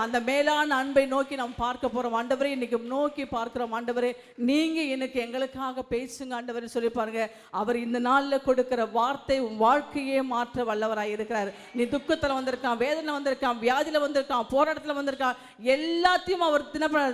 அந்த மேலான அன்பை நோக்கி நாம் பார்க்க போறோம் ஆண்டவரே. இன்னைக்கு நோக்கி பார்க்கிறோம் ஆண்டவரே. நீங்க எனக்கு எங்களுக்காக பேசுங்க ஆண்டவரே சொல்லி பாருங்க. அவர் இந்த நாள்ல கொடுக்கிற வார்த்தை உன் வாழ்க்கையே மாற்ற வல்லவராய் இருக்கிறார். நீ துக்கத்துல வந்திருக்கான், வேதனை வந்திருக்கான், வியாதியில வந்திருக்கான், போராட்டத்துல வந்திருக்கான், எல்லாத்தையும் அவர்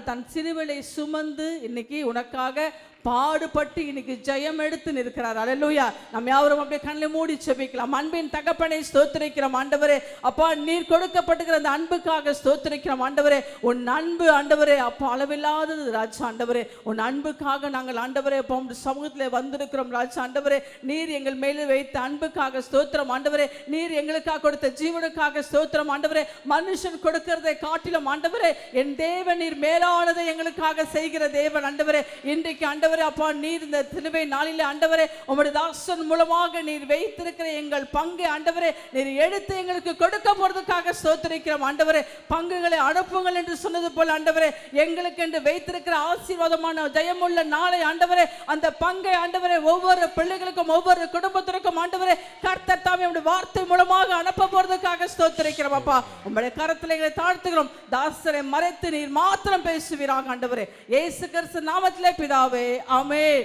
தன் சிலுவையை சுமந்து இன்னைக்கு உனக்காக பாடுபட்டு இன்னைக்கு ஜெயம் எடுத்து நிற்கிறார். அல்லேலூயா. நம்ம யாவரும் அப்படியே கண்ணை மூடி செபிக்கலாம். அன்பின் தகப்பனை ஸ்தோத்திரிக்கிறோம் ஆண்டவரே. அப்பா, நீர் கொடுக்கப்பட்டிருக்கிற அந்த அன்புக்காக ஸ்தோத்திரிக்கிறோம் ஆண்டவரே. உன் அன்பு ஆண்டவரே அப்பா அளவில்லாதது ராஜா ஆண்டவரே. உன் அன்புக்காக நாங்கள் ஆண்டவரே சமூகத்தில் வந்திருக்கிறோம் ராஜா ஆண்டவரே. நீர் எங்கள் மேலே வைத்த அன்புக்காக ஸ்தோத்திரம் ஆண்டவரே. நீர் எங்களுக்காக கொடுத்த ஜீவனுக்காக ஸ்தோத்திரம் ஆண்டவரே. மனுஷன் கொடுக்கிறதை காட்டிலும் ஆண்டவரே என் தேவன் நீர் மேலானதை எங்களுக்காக செய்கிற தேவன் ஆண்டவரே. இன்றைக்கு ஆண்டவரே அப்பா, நீர் இந்த சிலுவை நாளிலே ஆண்டவரே உம்முடைய தாசன் மூலமாக நீர் வைத்திருக்கிற எங்கள் பங்கை ஆண்டவரே நீர் எடுத்து எங்களுக்கு கொடுக்க போறதுக்காக ஸ்தோத்திரிக்கிறோம் ஆண்டவரே. பங்குகளை அனுப்புங்கள் என்று சொன்னது போல ஆண்டவரே எங்களுக்கு என்று வைத்திருக்கிற ஆசீர்வாதமான ஜெயமுள்ள நாளை ஆண்டவரே அந்த பங்கை ஆண்டவரே ஒவ்வொரு பிள்ளைகளுக்கும் ஒவ்வொரு குடும்பத்திற்கும் ஆண்டவரே கர்த்தர் தாமே உம்முடைய வார்த்தை மூலமாக அனுப்ப போறதுக்காக ஸ்தோத்திரிக்கிறோம் அப்பா. உம்முடைய கரத்தில் எங்களை தாழ்த்துகிறோம். தாசரை மறைத்து நீர் மாத்திரம் பேசுவீராக ஆண்டவரே. இயேசு கிறிஸ்து நாமத்திலே பிதாவே, ஆமென்.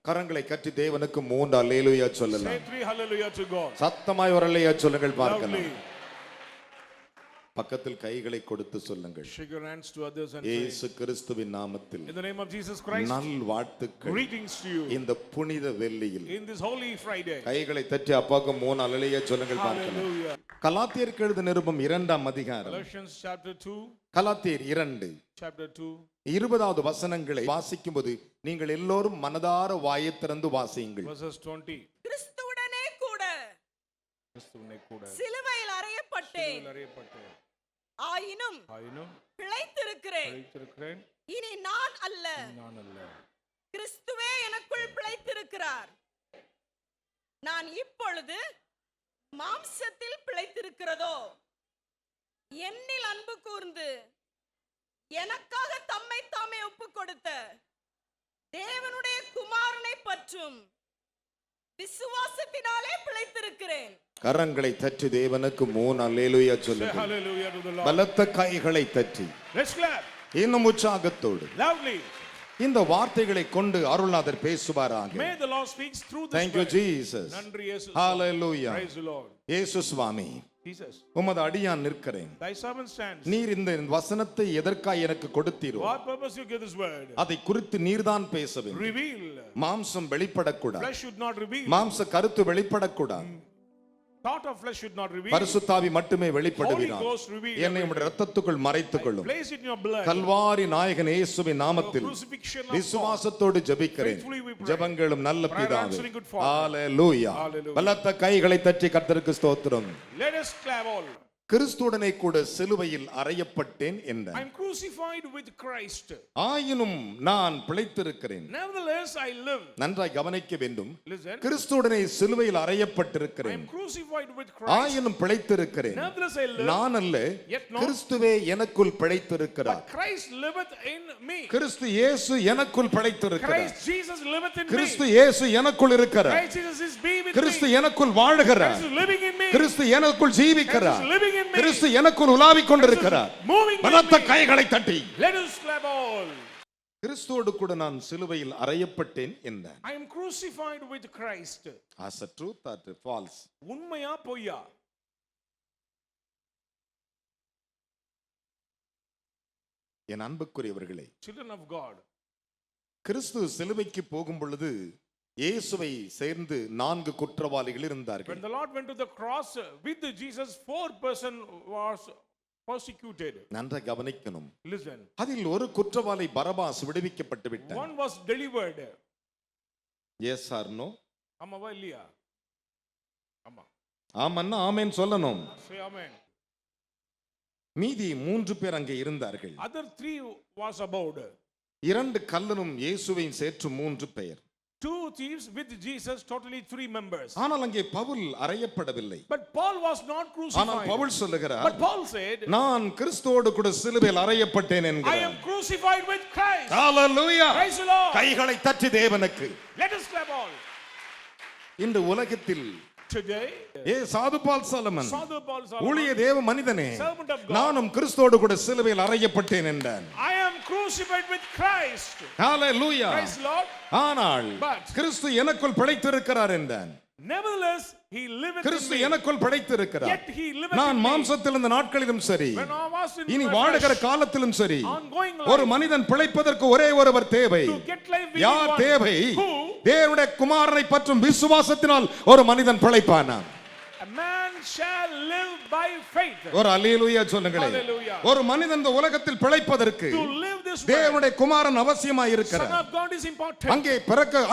கரங்களை கட்டி தேவனுக்கு 3 அல்லேலூயா சொல்லலாம். Say 3 hallelujah to God. சத்தமாய் ஒரு அல்லேலூயா சொல்லுங்கள் பார்க்கலாம். பக்கத்தில் கைகளை கொடுத்து சொல்லுங்கள். Shake your hands to others and இயேசு கிறிஸ்துவின் நாமத்தில் in the name of Jesus Christ, நல்வாழ்த்துக்கள். greetings to you இந்த புனித வெள்ளியில் in this holy Friday. கைகளை தட்டி அப்பாவுக்கு 3 அல்லேலூயா சொல்லுங்கள் பார்க்கலாம். Hallelujah. கலாத்தியருக்கு எழுதின நிருபம் 2ஆம் அதிகாரம். Colossians chapter 2. கலாத்தியர் 2 chapter 2 20வது வசனங்களை வாசிக்கும்போது நீங்கள் எல்லோரும் மனதார வாயைத் திறந்து வாசியுங்கள். verses 20. கிறிஸ்துவுடனே கூட சிலுவையில் அறையப்பட்டேன். ஆயினும் பிழைத்திருக்கிறேன். இனி நான் அல்ல, கிறிஸ்துவே எனக்குள் பிழைத்திருக்கிறார். நான் இப்பொழுது மாம்சத்தில் பிழைத்திருக்கிறதோ என்னில் அன்பு கூர்ந்து எனக்காக தம்மை தாமே ஒப்புக் கொடுத்த தேவனுடைய குமாரனை பற்றும் விசுவாசத்தினாலே பிழைத்திருக்கிறேன். கரங்களை தட்டி தேவனுக்கு 3 அல்லேலூயா சொல்லுங்கள். Hallelujah to the Lord. பலத்த கைகளை தட்டி Let's clap இன்னும் உற்சாகத்தோடு loudly. இந்த வார்த்தைகளை கொண்டு அருள்நாதர் பேசுவாராக. May the Lord speaks through this. Thank you Jesus. நன்றி இயேசு. Hallelujah. Praise the Lord. இயேசு சுவாமி, Jesus, உமது அடியான் நிற்கிறேன். thy servant stands. நீர் இந்த வசனத்தை எதற்காக எனக்கு கொடுத்தீரோ What purpose you give this word? அதை குறித்து நீர்தான் பேச வேண்டும். Reveal. மாம்சம் வெளிப்படக்கூடாது. Flesh should not reveal. மாம்ச கருத்து வெளிப்படக்கூடாது. Thought of flesh should not reveal. பரிசுத்தாவி மட்டுமே Holy வெளிப்படுகிறார். Ghost reveal. என்னை உம்முடைய இரத்தத்துக்குள் மறைத்துக் கொள்ளும். Place it in your blood. Kalvari நாயகன் இயேசுவின் நாமத்தில் Crucifixion of விசுவாசத்தோடு ஜெபிக்கிறேன். Faithfully we pray. ஜெபங்களும் நல்ல Prayer பிதாவே. answering good Father. ஹalleluya. Hallelujah. பலத்த கைகளை தட்டி கர்த்தருக்கு ஸ்தோத்திரம். Let us clap all. கிறிஸ்துவுடனே கூட சிலுவையில் அறையப்பட்டேன் என்றார். I am crucified with Christ. ஆயினும் நான் பிழைத்திருக்கிறேன். Nevertheless I live. நன்றாய் கவனிக்க வேண்டும். Listen. கிறிஸ்துவுடனே சிலுவையில் I அறையப்பட்டிருக்கிறேன். am crucified with Christ. ஆயினும் பிழைத்திருக்கிறேன். Nevertheless I live. நான் அல்ல, Yet not. கிறிஸ்துவே எனக்குள் பிழைத்திருக்கிறார். But Christ liveth in me. கிறிஸ்து இயேசு எனக்குள் பிழைத்திருக்கிறார். Christ Jesus liveth in me. கிறிஸ்து இயேசு எனக்குள் இருக்கிறார். Christ Jesus is be with Kristu me. எனக்குள் வாழுகிறார். Christ is living in me. கிறிஸ்து எனக்குள் ஜீவிக்கிறார். Christ is living in me. கிறிஸ்து எனக்குள் உலாவிக் கொண்டிருக்கிறார். Moving with பலத்த me. கைகளை தட்டி Let us clap all. கிறிஸ்துவோடு கூட நான் சிலுவையில் அறையப்பட்டேன் என்றார். I am crucified with Christ. As a truth or false? உண்மையா பொய்யா? என் அன்புக்குரியவர்களே, Children of God. கிறிஸ்து சிலுவைக்கு போகும் பொழுது இயேசுவை சேர்ந்து 4 குற்றவாளிகள் இருந்தார்கள். When the Lord went to the cross with Jesus, 4 person was persecuted. நன்றாக கவனிக்கணும். Listen. அதில் ஒரு குற்றவாளி பரபாஸ் விடுவிக்கப்பட்டு விட்டார். One was delivered. Yes or no? ஆமாவா இல்லையா? ஆமா. ஆமன்னா ஆமென் சொல்லணும். Say amen. மீதி 3 பேர் அங்கே இருந்தார்கள். Other 3 was about. 2 கல்லனும் இயேசுவையும் சேர்த்து 3 பேர். 2 thieves with Jesus, totally 3 members. ஆனால் அங்கே Pavul அறையப்படவில்லை. But Paul was not ஆனால் crucified. பவுல் சொல்லுகிறார், But Paul said, நான் கிறிஸ்துவோடு கூட சிலுவையில் அறையப்பட்டேன் I என்கிறார். am crucified with Christ. Hallelujah. Praise the Lord. கைகளை தட்டி தேவனுக்கு. Let us clap all. இந்த உலகத்தில் Today, சாதுபால் Solomon Sadhu Paul Solomon, ஊழிய தேவ மனிதனே, servant of God, நானும் கிறிஸ்துவோடு கூட சிலுவையில் அறையப்பட்டேன் என்றான். I am crucified with Christ. Hallelujah. Praise the Lord. ஆனால் But கிறிஸ்து எனக்குள் பிழைத்திருக்கிறார் என்றான். nevertheless, he liveth in Kristu me. எனக்குள் பிழைத்திருக்கிறார். Yet he liveth நான் in me. மாம்சத்தில் இந்த நாட்களிலும் சரி, When I was in இனி my வாழுகிற flesh, காலத்திலும் சரி, ongoing ஒரு life, மனிதன் பிழைப்பதற்கு ஒரே ஒருவர் தேவை. to get life we யார் need one. தேவை? Who? தேவனுடைய குமாரனை பற்றும் விசுவாசத்தினால் ஒரு மனிதன் பிழைப்பானாம். A man shall live by faith. ஒரு அல்லேலூயா சொல்லுங்களேன். Hallelujah. ஒரு மனிதன் இந்த உலகத்தில் பிழைப்பதற்கு To live this way, தேவனுடைய குமாரன் அவசியமாய் Son இருக்கிறார். of God is important.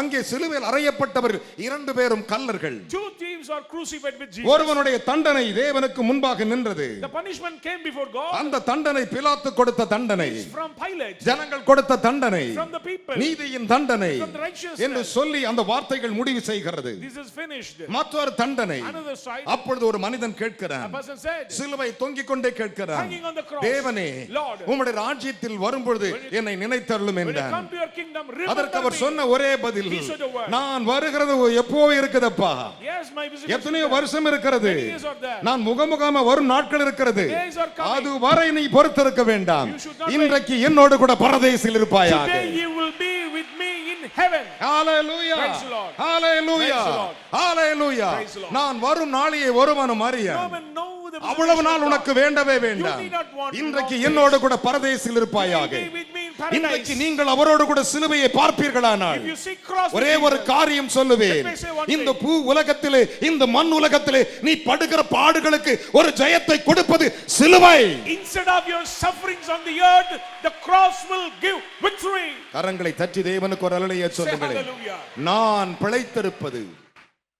அங்கே சிலுவையில் அறையப்பட்டவர்கள் இரண்டு பேரும் கல்லர்கள். Two thieves are crucified with Jesus. ஒருவனுடைய தண்டனை தேவனுக்கு முன்பாக நின்றது. The punishment came before God. அந்த தண்டனை பிலாத்து கொடுத்த தண்டனை, From Pilate. ஜனங்கள் கொடுத்த தண்டனை, From the people. நீதியின் தண்டனை From the righteousness. என்று சொல்லி அந்த வார்த்தைகள் முடிவு செய்கிறது. This is finished. மற்றொரு தண்டனை. Another side. அப்பொழுது ஒரு மனிதன் A கேட்கிறான், person said, சிலுவை தொங்கிக் கொண்டே கேட்கிறான், hanging on the cross, தேவனே, Lord, உம்முடைய ராஜ்யத்தில் வரும்பொழுது என்னை நினைத்தருளும் when you என்றான். come to your kingdom, அதற்கு remember அவர் me. சொன்ன ஒரே பதில், He said a word. நான் வருகிறது எப்போ இருக்குதப்பா, Yes, my visitation எத்தனையோ is there. வருஷம் இருக்கிறது, Many years are there. நான் முகமுகமா வரும் நாட்கள் இருக்கிறது, Days are coming. அது வரை நீ பொறுத்திருக்க வேண்டாம், You should not இன்றைக்கு என்னோடு கூட பரதேசில் இருப்பாயாக. Today you will be with me in heaven. Hallelujah, Praise the Lord. Hallelujah, Praise the Lord. Hallelujah. Praise the Lord. நான் வரும் நாளையை ஒருவனும் அறிய, Come and know the அவ்வளவு visitation நாள் of உனக்கு God. வேண்டவே You வேண்டாம். need not want இன்றைக்கு long என்னோடு days. கூட பரதேசில் இருப்பாயாக. You will be with me in இன்றைக்கு paradise. நீங்கள் அவரோடு கூட சிலுவையை பார்ப்பீர்களானால் If you see cross ஒரே with ஒரு Jesus, காரியம் சொல்லுவேன், Let me say one இந்த thing. பூ உலகத்திலே, இந்த மண் உலகத்திலே நீ படுகிற பாடுகளுக்கு ஒரு ஜெயத்தை கொடுப்பது சிலுவை. instead of your sufferings on the earth, the cross will give victory. கரங்களை தட்டி தேவனுக்கு ஒரு அல்லேலூயா Say சொல்லுங்களேன். hallelujah. நான் பிழைத்திருப்பது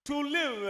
To live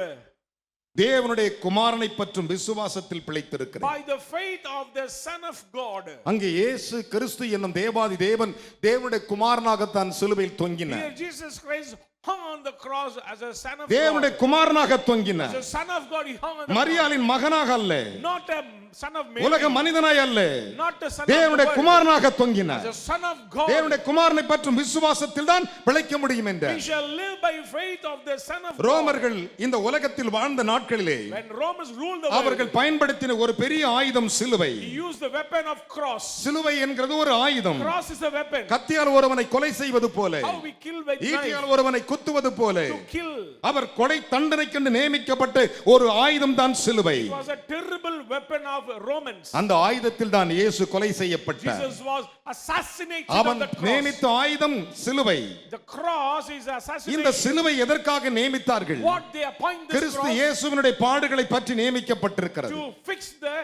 தேவனுடைய குமாரனை பற்றும் விசுவாசத்தில் பிழைத்திருக்கிறேன். by the faith of the Son of God. அங்கே இயேசு கிறிஸ்து என்னும் தேவாதி தேவன் தேவனுடைய குமாரனாகத்தான் சிலுவையில் தொங்கினார். Here Jesus Christ hung on the cross as a son of தேவனுடைய God. குமாரனாக As தொங்கினார். a son of God he hung on the cross. மரியாளின் மகனாக அல்ல, Not a son of Mary. உலக மனிதனாய் அல்ல, Not a son தேவனுடைய of the world. குமாரனாக As தொங்கினார். a son of God. தேவனுடைய குமாரனை பற்றும் விசுவாசத்தில் தான் பிழைக்க முடியும் என்றார். We shall live by faith of the Son of God. ரோமர்கள் இந்த உலகத்தில் வாழ்ந்த நாட்களிலே When Romans ruled the world, அவர்கள் பயன்படுத்தின ஒரு பெரிய ஆயுதம் சிலுவை. he used the weapon of cross. சிலுவை என்கிறது ஒரு ஆயுதம். Cross is a weapon. கத்தியால் ஒருவனை கொலை செய்வது போல, How we kill by knife. ஈட்டியால் ஒருவனை குத்துவது போல, To kill. அவர் கொலை தண்டனைக்கென்று நியமிக்கப்பட்ட ஒரு ஆயுதம் தான் சிலுவை. It was a terrible weapon of Romans. அந்த ஆயுதத்தில் தான் இயேசு கொலை செய்யப்பட்டார். Jesus was assassinated on அவன் the cross. நியமித்த ஆயுதம் சிலுவை. The cross is இந்த assassination. சிலுவை எதற்காக நியமித்தார்கள்? What they appoint this Kristu cross இயேசுவினுடைய பாடுகளை பற்றி நியமிக்கப்பட்டிருக்கிறது. to fix the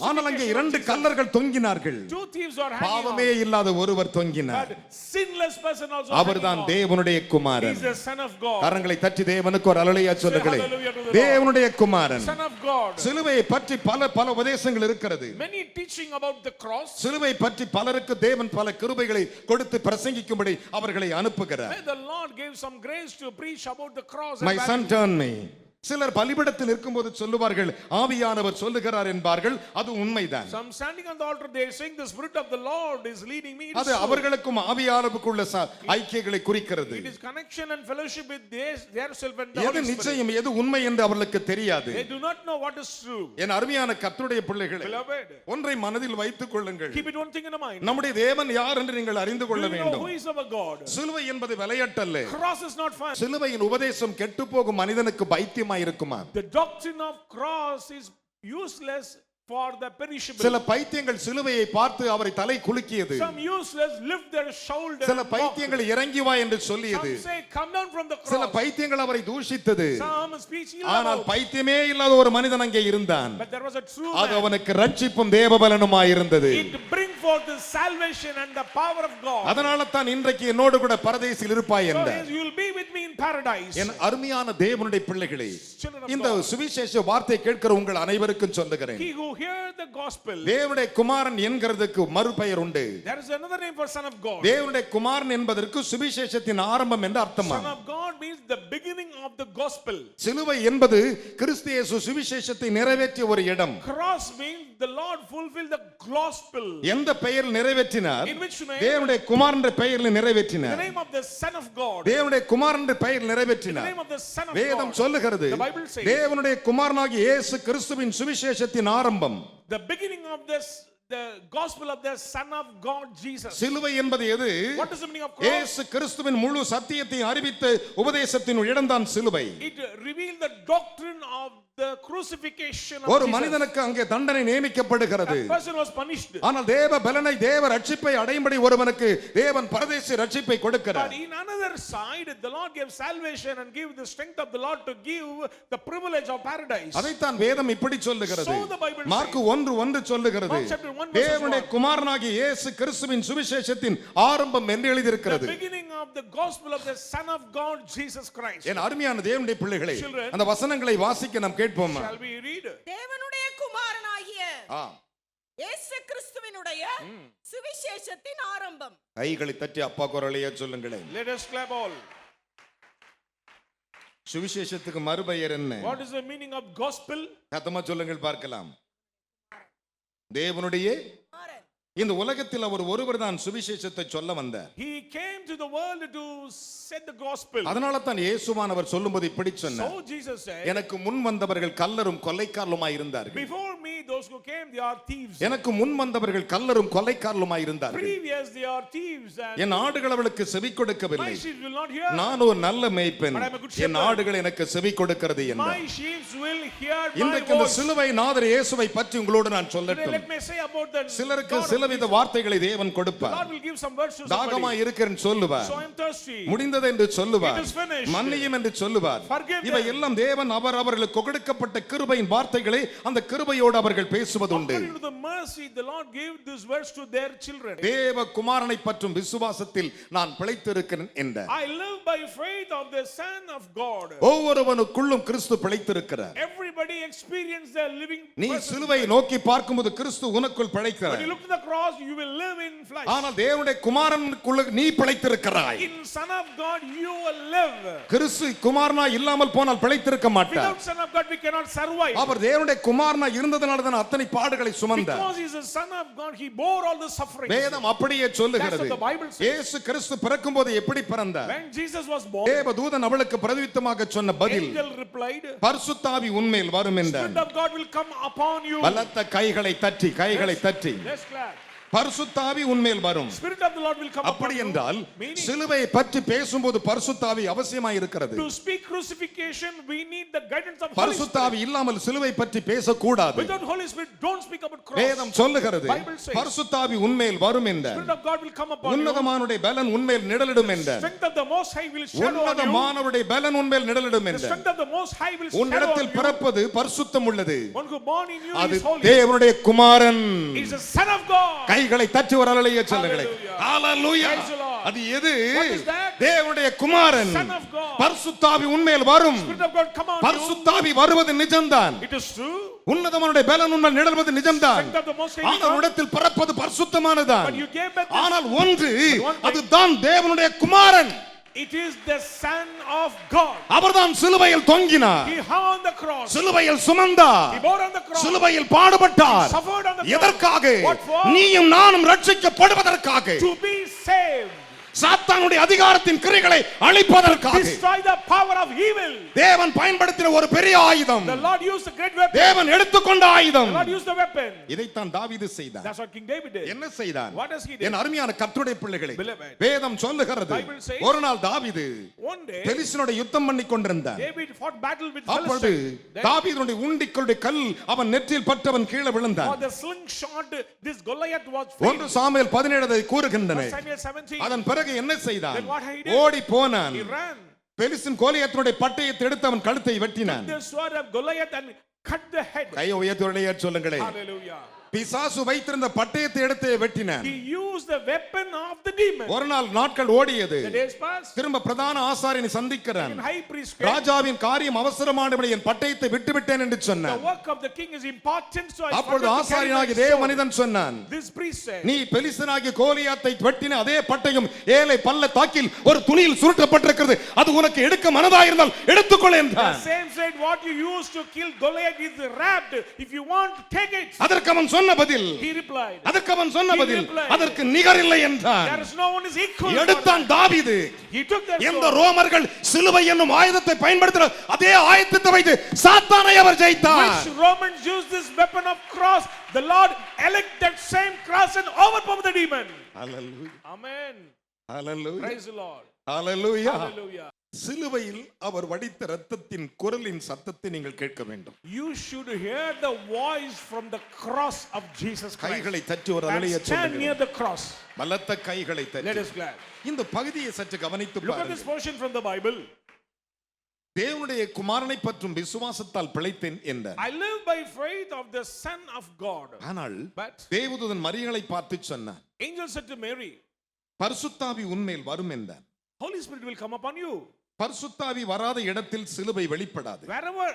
ஆனால் அங்கே crucifixion. இரண்டு of Jesus. கல்லர்கள் தொங்கினார்கள். Two thieves are hanging பாவமே on. இல்லாத ஒருவர் தொங்கினார். But sinless person also அவர்தான் hanging on. தேவனுடைய குமாரன். He's the Son of God. கரங்களை தட்டி தேவனுக்கு ஒரு அல்லேலூயா சொல்லுங்களேன். hallelujah to the Lord. தேவனுடைய குமாரன். Son of God. சிலுவையை பற்றி பல பல உபதேசங்கள் இருக்கிறது. Many teaching about the cross. சிலுவை பற்றி பலருக்கு தேவன் பல கிருபைகளை கொடுத்து பிரசங்கிக்கும்படி அவர்களை அனுப்புகிறார். Where the Lord gave some grace to preach about the cross. My son turn me. சிலர் பலிபீடத்தில் இருக்கும்போது சொல்லுவார்கள், ஆவியானவர் சொல்லுகிறார் என்பார்கள். அது உண்மைதான். Some standing on the altar they are saying the spirit of the Lord is leading me. It is அது so. அவர்களுக்கும் ஆவியானவருக்குள்ள ஐக்கியங்களை குறிக்கிறது. It is connection and fellowship with their self and the எது Holy Spirit. நிச்சயம் எது உண்மை என்று அவர்களுக்கு தெரியாது. They do not know what is true. என் அருமையான கர்த்தருடைய பிள்ளைகளே, Beloved, ஒன்றை மனதில் வைத்துக் கொள்ளுங்கள். keep it one thing in mind. நம்முடைய தேவன் யார் என்று நீங்கள் அறிந்து Do கொள்ள you know வேண்டும். who is our God? சிலுவை என்பது விளையாட்டல்ல. Cross is not fun. சிலுவையின் உபதேசம் கெட்டு போகும் மனிதனுக்கு பைத்தியமாய் இருக்குமா? The doctrine of cross is useless for the perishable. சில பைத்தியங்கள் சிலுவையை பார்த்து அவரை தலை குலுக்கியது. Some useless lift their shoulder. சில and பைத்தியங்கள் mock. இறங்கி வா என்று சொல்லியது. Some say come down from the சில cross. பைத்தியங்கள் அவரை தூஷித்தது. Some speech ill ஆனால் about. பைத்தியமே இல்லாத ஒரு மனிதன் அங்கே இருந்தான். But there was a true அது man. அவனுக்கு ரட்சிப்பும் தேவபலனுமாய் இருந்தது. It bring forth the salvation and the power of God. அதனால தான் இன்றைக்கு என்னோடு கூட பரதேசில் இருப்பாய் So என்றார். yes, you will be with me in paradise. என் அருமையான தேவனுடைய பிள்ளைகளே, Children of இந்த God. சுவிசேஷ வார்த்தை கேட்கிற உங்கள் அனைவருக்கும் சொல்லுகிறேன். He who hear the gospel. தேவனுடைய குமாரன் என்கிறதுக்கு மறுபெயர் உண்டு. There is another name for Son of God. தேவனுடைய குமாரன் என்பதற்கு சுவிசேஷத்தின் ஆரம்பம் என்று அர்த்தமா? Son of God means the beginning of the gospel. சிலுவை என்பது கிறிஸ்து இயேசு சுவிசேஷத்தை நிறைவேற்றிய ஒரு இடம். Cross means the Lord fulfilled the gospel. எந்த பெயரில் நிறைவேற்றினார்? In which name? தேவனுடைய குமாரன் பெயரில் The நிறைவேற்றினார். name of the Son of God. தேவனுடைய குமாரன் பெயர் பெயர் the நிறைவேற்றினார். name of the Son of வேதம் God. சொல்லுகிறது The Bible says, தேவனுடைய குமாரனாகிய இயேசு கிறிஸ்துவின் சுவிசேஷத்தின் ஆரம்பம். the beginning of this, the gospel of the Son of God Jesus. சிலுவை என்பது எது? What is the meaning of cross? இயேசு கிறிஸ்துவின் முழு சத்தியத்தை அறிவித்த உபதேசத்தின் இடம்தான் சிலுவை. It revealed the doctrine of the crucifixion of ஒரு Jesus. மனிதனுக்கு அங்கே தண்டனை நியமிக்கப்படுகிறது. A person was punished. ஆனால் தேவ பலனை தேவ ரட்சிப்பை அடையும்படி ஒருவனுக்கு தேவன் பரதேசி ரட்சிப்பை But கொடுக்கிறார். in another side, the Lord gave salvation and gave the strength of the Lord to give the privilege of paradise. அதைத்தான் வேதம் இப்படி சொல்லுகிறது. So the Bible மார்க்கு 1:1 சொல்லுகிறது. Mark chapter 1 verses தேவனுடைய 1. குமாரனாகிய இயேசு கிறிஸ்துவின் சுவிசேஷத்தின் ஆரம்பம் என்று The எழுதியிருக்கிறது. beginning of the gospel of the Son of God Jesus Christ. என் அருமையான தேவனுடைய பிள்ளைகளே, Children. அந்த வசனங்களை வாசிக்க நாம் கேட்போமா? Shall we read? தேவனுடைய குமாரனாகிய ஆ, இயேசு கிறிஸ்துவினுடைய சுவிசேஷத்தின் ஆரம்பம். கைகளை தட்டி அப்பா குரலையே சொல்லுங்களேன். Let us clap all. சுவிசேஷத்துக்கு மறுபெயர் என்ன? What is the meaning of gospel? சத்தமா சொல்லுங்கள் பார்க்கலாம். தேவனுடைய குமாரன். இந்த உலகத்தில் அவர் ஒருவர் தான் சுவிசேஷத்தை சொல்ல வந்தார். He came to the world to set the gospel. அதனால தான் இயேசுவானவர் சொல்லும்போது இப்படி சொன்னார். So Jesus said, எனக்கு முன் வந்தவர்கள் கல்லரும் கொலைக்காரலுமாய் இருந்தார்கள். before me those who came they are thieves. எனக்கு முன் வந்தவர்கள் கல்லரும் கொலைக்காரலுமாய் இருந்தார்கள். Previous they are thieves and என் ஆடுகள் அவளுக்கு செவி my கொடுக்கவில்லை. sheep will not hear. நான் ஒரு நல்ல மேய்ப்பன். But I am a good N shepherd. ஆடுகள் எனக்கு செவி கொடுக்கிறது My என்றார். sheep will hear my இன்றைக்கு இந்த voice. சிலுவை நாதர் இயேசுவை பற்றி உங்களோடு நான் Today, சொல்லட்டும். let me say about the சிலருக்கு God of சிலவித Jesus. வார்த்தைகளை தேவன் The கொடுப்பார். Lord will give some words to தாகமா somebody. இருக்கிறேன்னு சொல்லுவார். So I am thirsty. முடிந்தது என்று சொல்லுவார். It is finished. மன்னியும் என்று சொல்லுவார். Forgive them. இவை எல்லாம் தேவன் அவர்களுக்கு கொடுக்கப்பட்ட கிருபையின் வார்த்தைகளை அந்த கிருபையோடு அவர்கள் பேசுவதுண்டு. According to the mercy, the Lord gave these words to their children. தேவ குமாரனை பற்றும் விசுவாசத்தில் நான் பிழைத்திருக்கிறேன் என்றார். I live by faith of the Son of God. ஒவ்வொருவனுக்குள்ளும் Kristu பிழைத்திருக்கிறார். Everybody experienced the living நீ person. சிலுவை நோக்கி பார்க்கும்போது கிறிஸ்து உனக்குள் When பிழைக்கிறார். you look to the cross, you will live in flesh. ஆனால் தேவனுடைய குமாரனுக்குள்ள நீ பிழைத்திருக்கிறாய். In Son of God, you will live. கிறிஸ்து குமாரனா இல்லாமல் போனால் பிழைத்திருக்க மாட்டார். Without Son of God, we cannot survive. அவர் தேவனுடைய குமாரனா இருந்ததனால தான் அத்தனை பாடுகளை சுமந்தார். Because he is the Son of God, he bore all the sufferings. வேதம் அப்படியே சொல்லுகிறது. That's what the Bible says. இயேசு கிறிஸ்து பிறக்கும்போது எப்படி பிறந்தார்? When Jesus was born, தேவதூதன் அவளுக்கு பிரதிவித்தமாக சொன்ன பதில், angel replied, பரிசுத்தாவி உன்மேல் வரும் என்றார். Spirit of God will come upon you. பலத்த கைகளை தட்டி கைகளை தட்டி Let's clap. பரிசுத்தாவி உன்மேல் வரும். Spirit of the Lord will come upon அப்படி you. என்றால் Meaning, சிலுவையை பற்றி பேசும்போது பரிசுத்தாவி அவசியமாய் இருக்கிறது. to speak crucifixion, we need the guidance of Holy Spirit. பரிசுத்தாவி இல்லாமல் சிலுவை பற்றி பேசக்கூடாது. Without Holy Spirit, don't speak about cross. வேதம் சொல்லுகிறது Bible says, பரிசுத்தாவி உன்மேல் வரும் என்றார். Spirit of God will come upon you. உன்னதமானுடைய பலன் உன்மேல் நிழலிடும் என்றார். Strength of the Most High will shadow on you. உன்னதமானவருடைய பலன் உன்மேல் நிழலிடும் The என்றார். strength of the Most High will shadow on உன்னிடத்தில் you. பிறப்பது பரிசுத்தம் உள்ளது. One who born in you அது is holy. தேவனுடைய குமாரன். He is the Son of God. கைகளை தட்டி ஒரு அல்லேலூயா சொல்லுங்களேன். Hallelujah. Hallelujah. Praise the Lord. அது எது? What is that? தேவனுடைய குமாரன். Son of God. பரிசுத்தாவி உன்மேல் வரும். Spirit of God come on you. பரிசுத்தாவி வருவது நிஜம்தான். It is true. உன்னதமானுடைய பலன் உன்மேல் நிழல்வது நிஜம்தான். Strength of the Most High will ஆனால் come. உன்னிடத்தில் பிறப்பது பரிசுத்தமானதான். But you gave back this. ஆனால் ஒன்று one thing. அதுதான் தேவனுடைய குமாரன். It is the Son of God. அவர்தான் சிலுவையில் தொங்கினார். He hung on the cross. சிலுவையில் சுமந்தார். He bore on the cross. சிலுவையில் பாடுபட்டார். He suffered on the cross. எதற்காக? What for? நீயும் நானும் ரட்சிக்கப்படுவதற்காக. To be saved. சாத்தானுடைய அதிகாரத்தின் கிரிகளை அழிப்பதற்காக. Destroy the power of evil. தேவன் பயன்படுத்தின ஒரு பெரிய ஆயுதம். The Lord used a great weapon. தேவன் எடுத்துக்கொண்ட ஆயுதம். The Lord used the weapon. இதைத்தான் தாவீது செய்தார். That's what King David did. என்ன செய்தான்? What does he do? என் அருமையான கர்த்தருடைய பிள்ளைகளே, Beloved. வேதம் சொல்லுகிறது, Bible says, ஒரு நாள் தாவீது One day, பெலிஸ்தனோட யுத்தம் பண்ணி கொண்டிருந்தான். David fought battle with அப்பொழுது Philistines. Then, தாவீதுடைய உண்டிகளுடைய கல் அவன் நெற்றியில் பட்டவன் கீழே for விழுந்தான். the slingshot, this Goliath was 1 Samuel 17 கூறுகின்றன. Samuel 17. அதன் பிறகு என்ன செய்தான்? Then what he did? ஓடி போனான். He ran. பெலிஸ்தன் கோலியாத்தினுடைய பட்டயத்தை எடுத்து அவன் கழுத்தை வெட்டினான். The sword of Goliath and cut the head. கையை உயர்த்தி சொல்லுங்களேன். Hallelujah. பிசாசு வைத்திருந்த பட்டயத்தை எடுத்து வெட்டினான். He used the weapon of the demon. ஒரு நாள் நாட்கள் ஓடியது. The days passed. திரும்ப பிரதான ஆசாரியனை சந்திக்கிறான். And high priest came. ராஜாவின் காரியம் அவசரமானபடி என் பட்டயத்தை விட்டுவிட்டேன் என்று The சொன்னான். work of the king is important, so I அப்பொழுது forgot to carry my ஆசாரியனாகிய தேவ sword. மனிதன் சொன்னான், This priest said, நீ பெலிஸ்தனாகிய கோலியாத்தை வெட்டின அதே பட்டயம் ஏழை பள்ளத்தாக்கில் ஒரு துணியில் சுருட்டப்பட்டிருக்கிறது, அது உனக்கு எடுக்க மனதாயிருந்தால் எடுத்துக்கொள் the என்றான். same said, what you used to kill Goliath is wrapped. If you want, take it. அதற்கு அவன் சொன்ன பதில், He replied, அதற்கு அவன் சொன்ன பதில், அதற்கு நிகர் இல்லை என்றான். there is There's no one is equal for எடுத்தான் that. தாவீது. He took that எந்த sword. ரோமர்கள் சிலுவை என்னும் ஆயுதத்தை பயன்படுத்தின அதே ஆயுதத்தை வைத்து சாத்தானை அவர் ஜெயித்தார். Which Romans used this weapon of cross, the Lord elect that same cross and overpower the demon. Hallelujah. Amen. Hallelujah. Praise the Lord. Hallelujah. Hallelujah. சிலுவையில் அவர் வடித்த இரத்தத்தின் குரலின் சத்தத்தை நீங்கள் கேட்க வேண்டும். You should hear the voice from the cross of Jesus Christ. கைகளை தட்டி ஒரு And அல்லேலூயா stand near சொல்லுங்கள். the cross. பலத்த கைகளை Let தட்டி. us glad. இந்த பகுதியை சற்று கவனித்து Look at this பாருங்கள். portion from the Bible. தேவனுடைய குமாரனை பற்றும் விசுவாசத்தால் பிழைத்தேன் என்றார். I live by faith of the Son of God. ஆனால் But தேவதூதன் மரியாளை பார்த்து சொன்னார், angel said to Mary, பரிசுத்தாவி உன்மேல் வரும் என்றார். Holy Spirit will come upon you. பரிசுத்தாவி வராத இடத்தில் சிலுவை வெளிப்படாது. Wherever,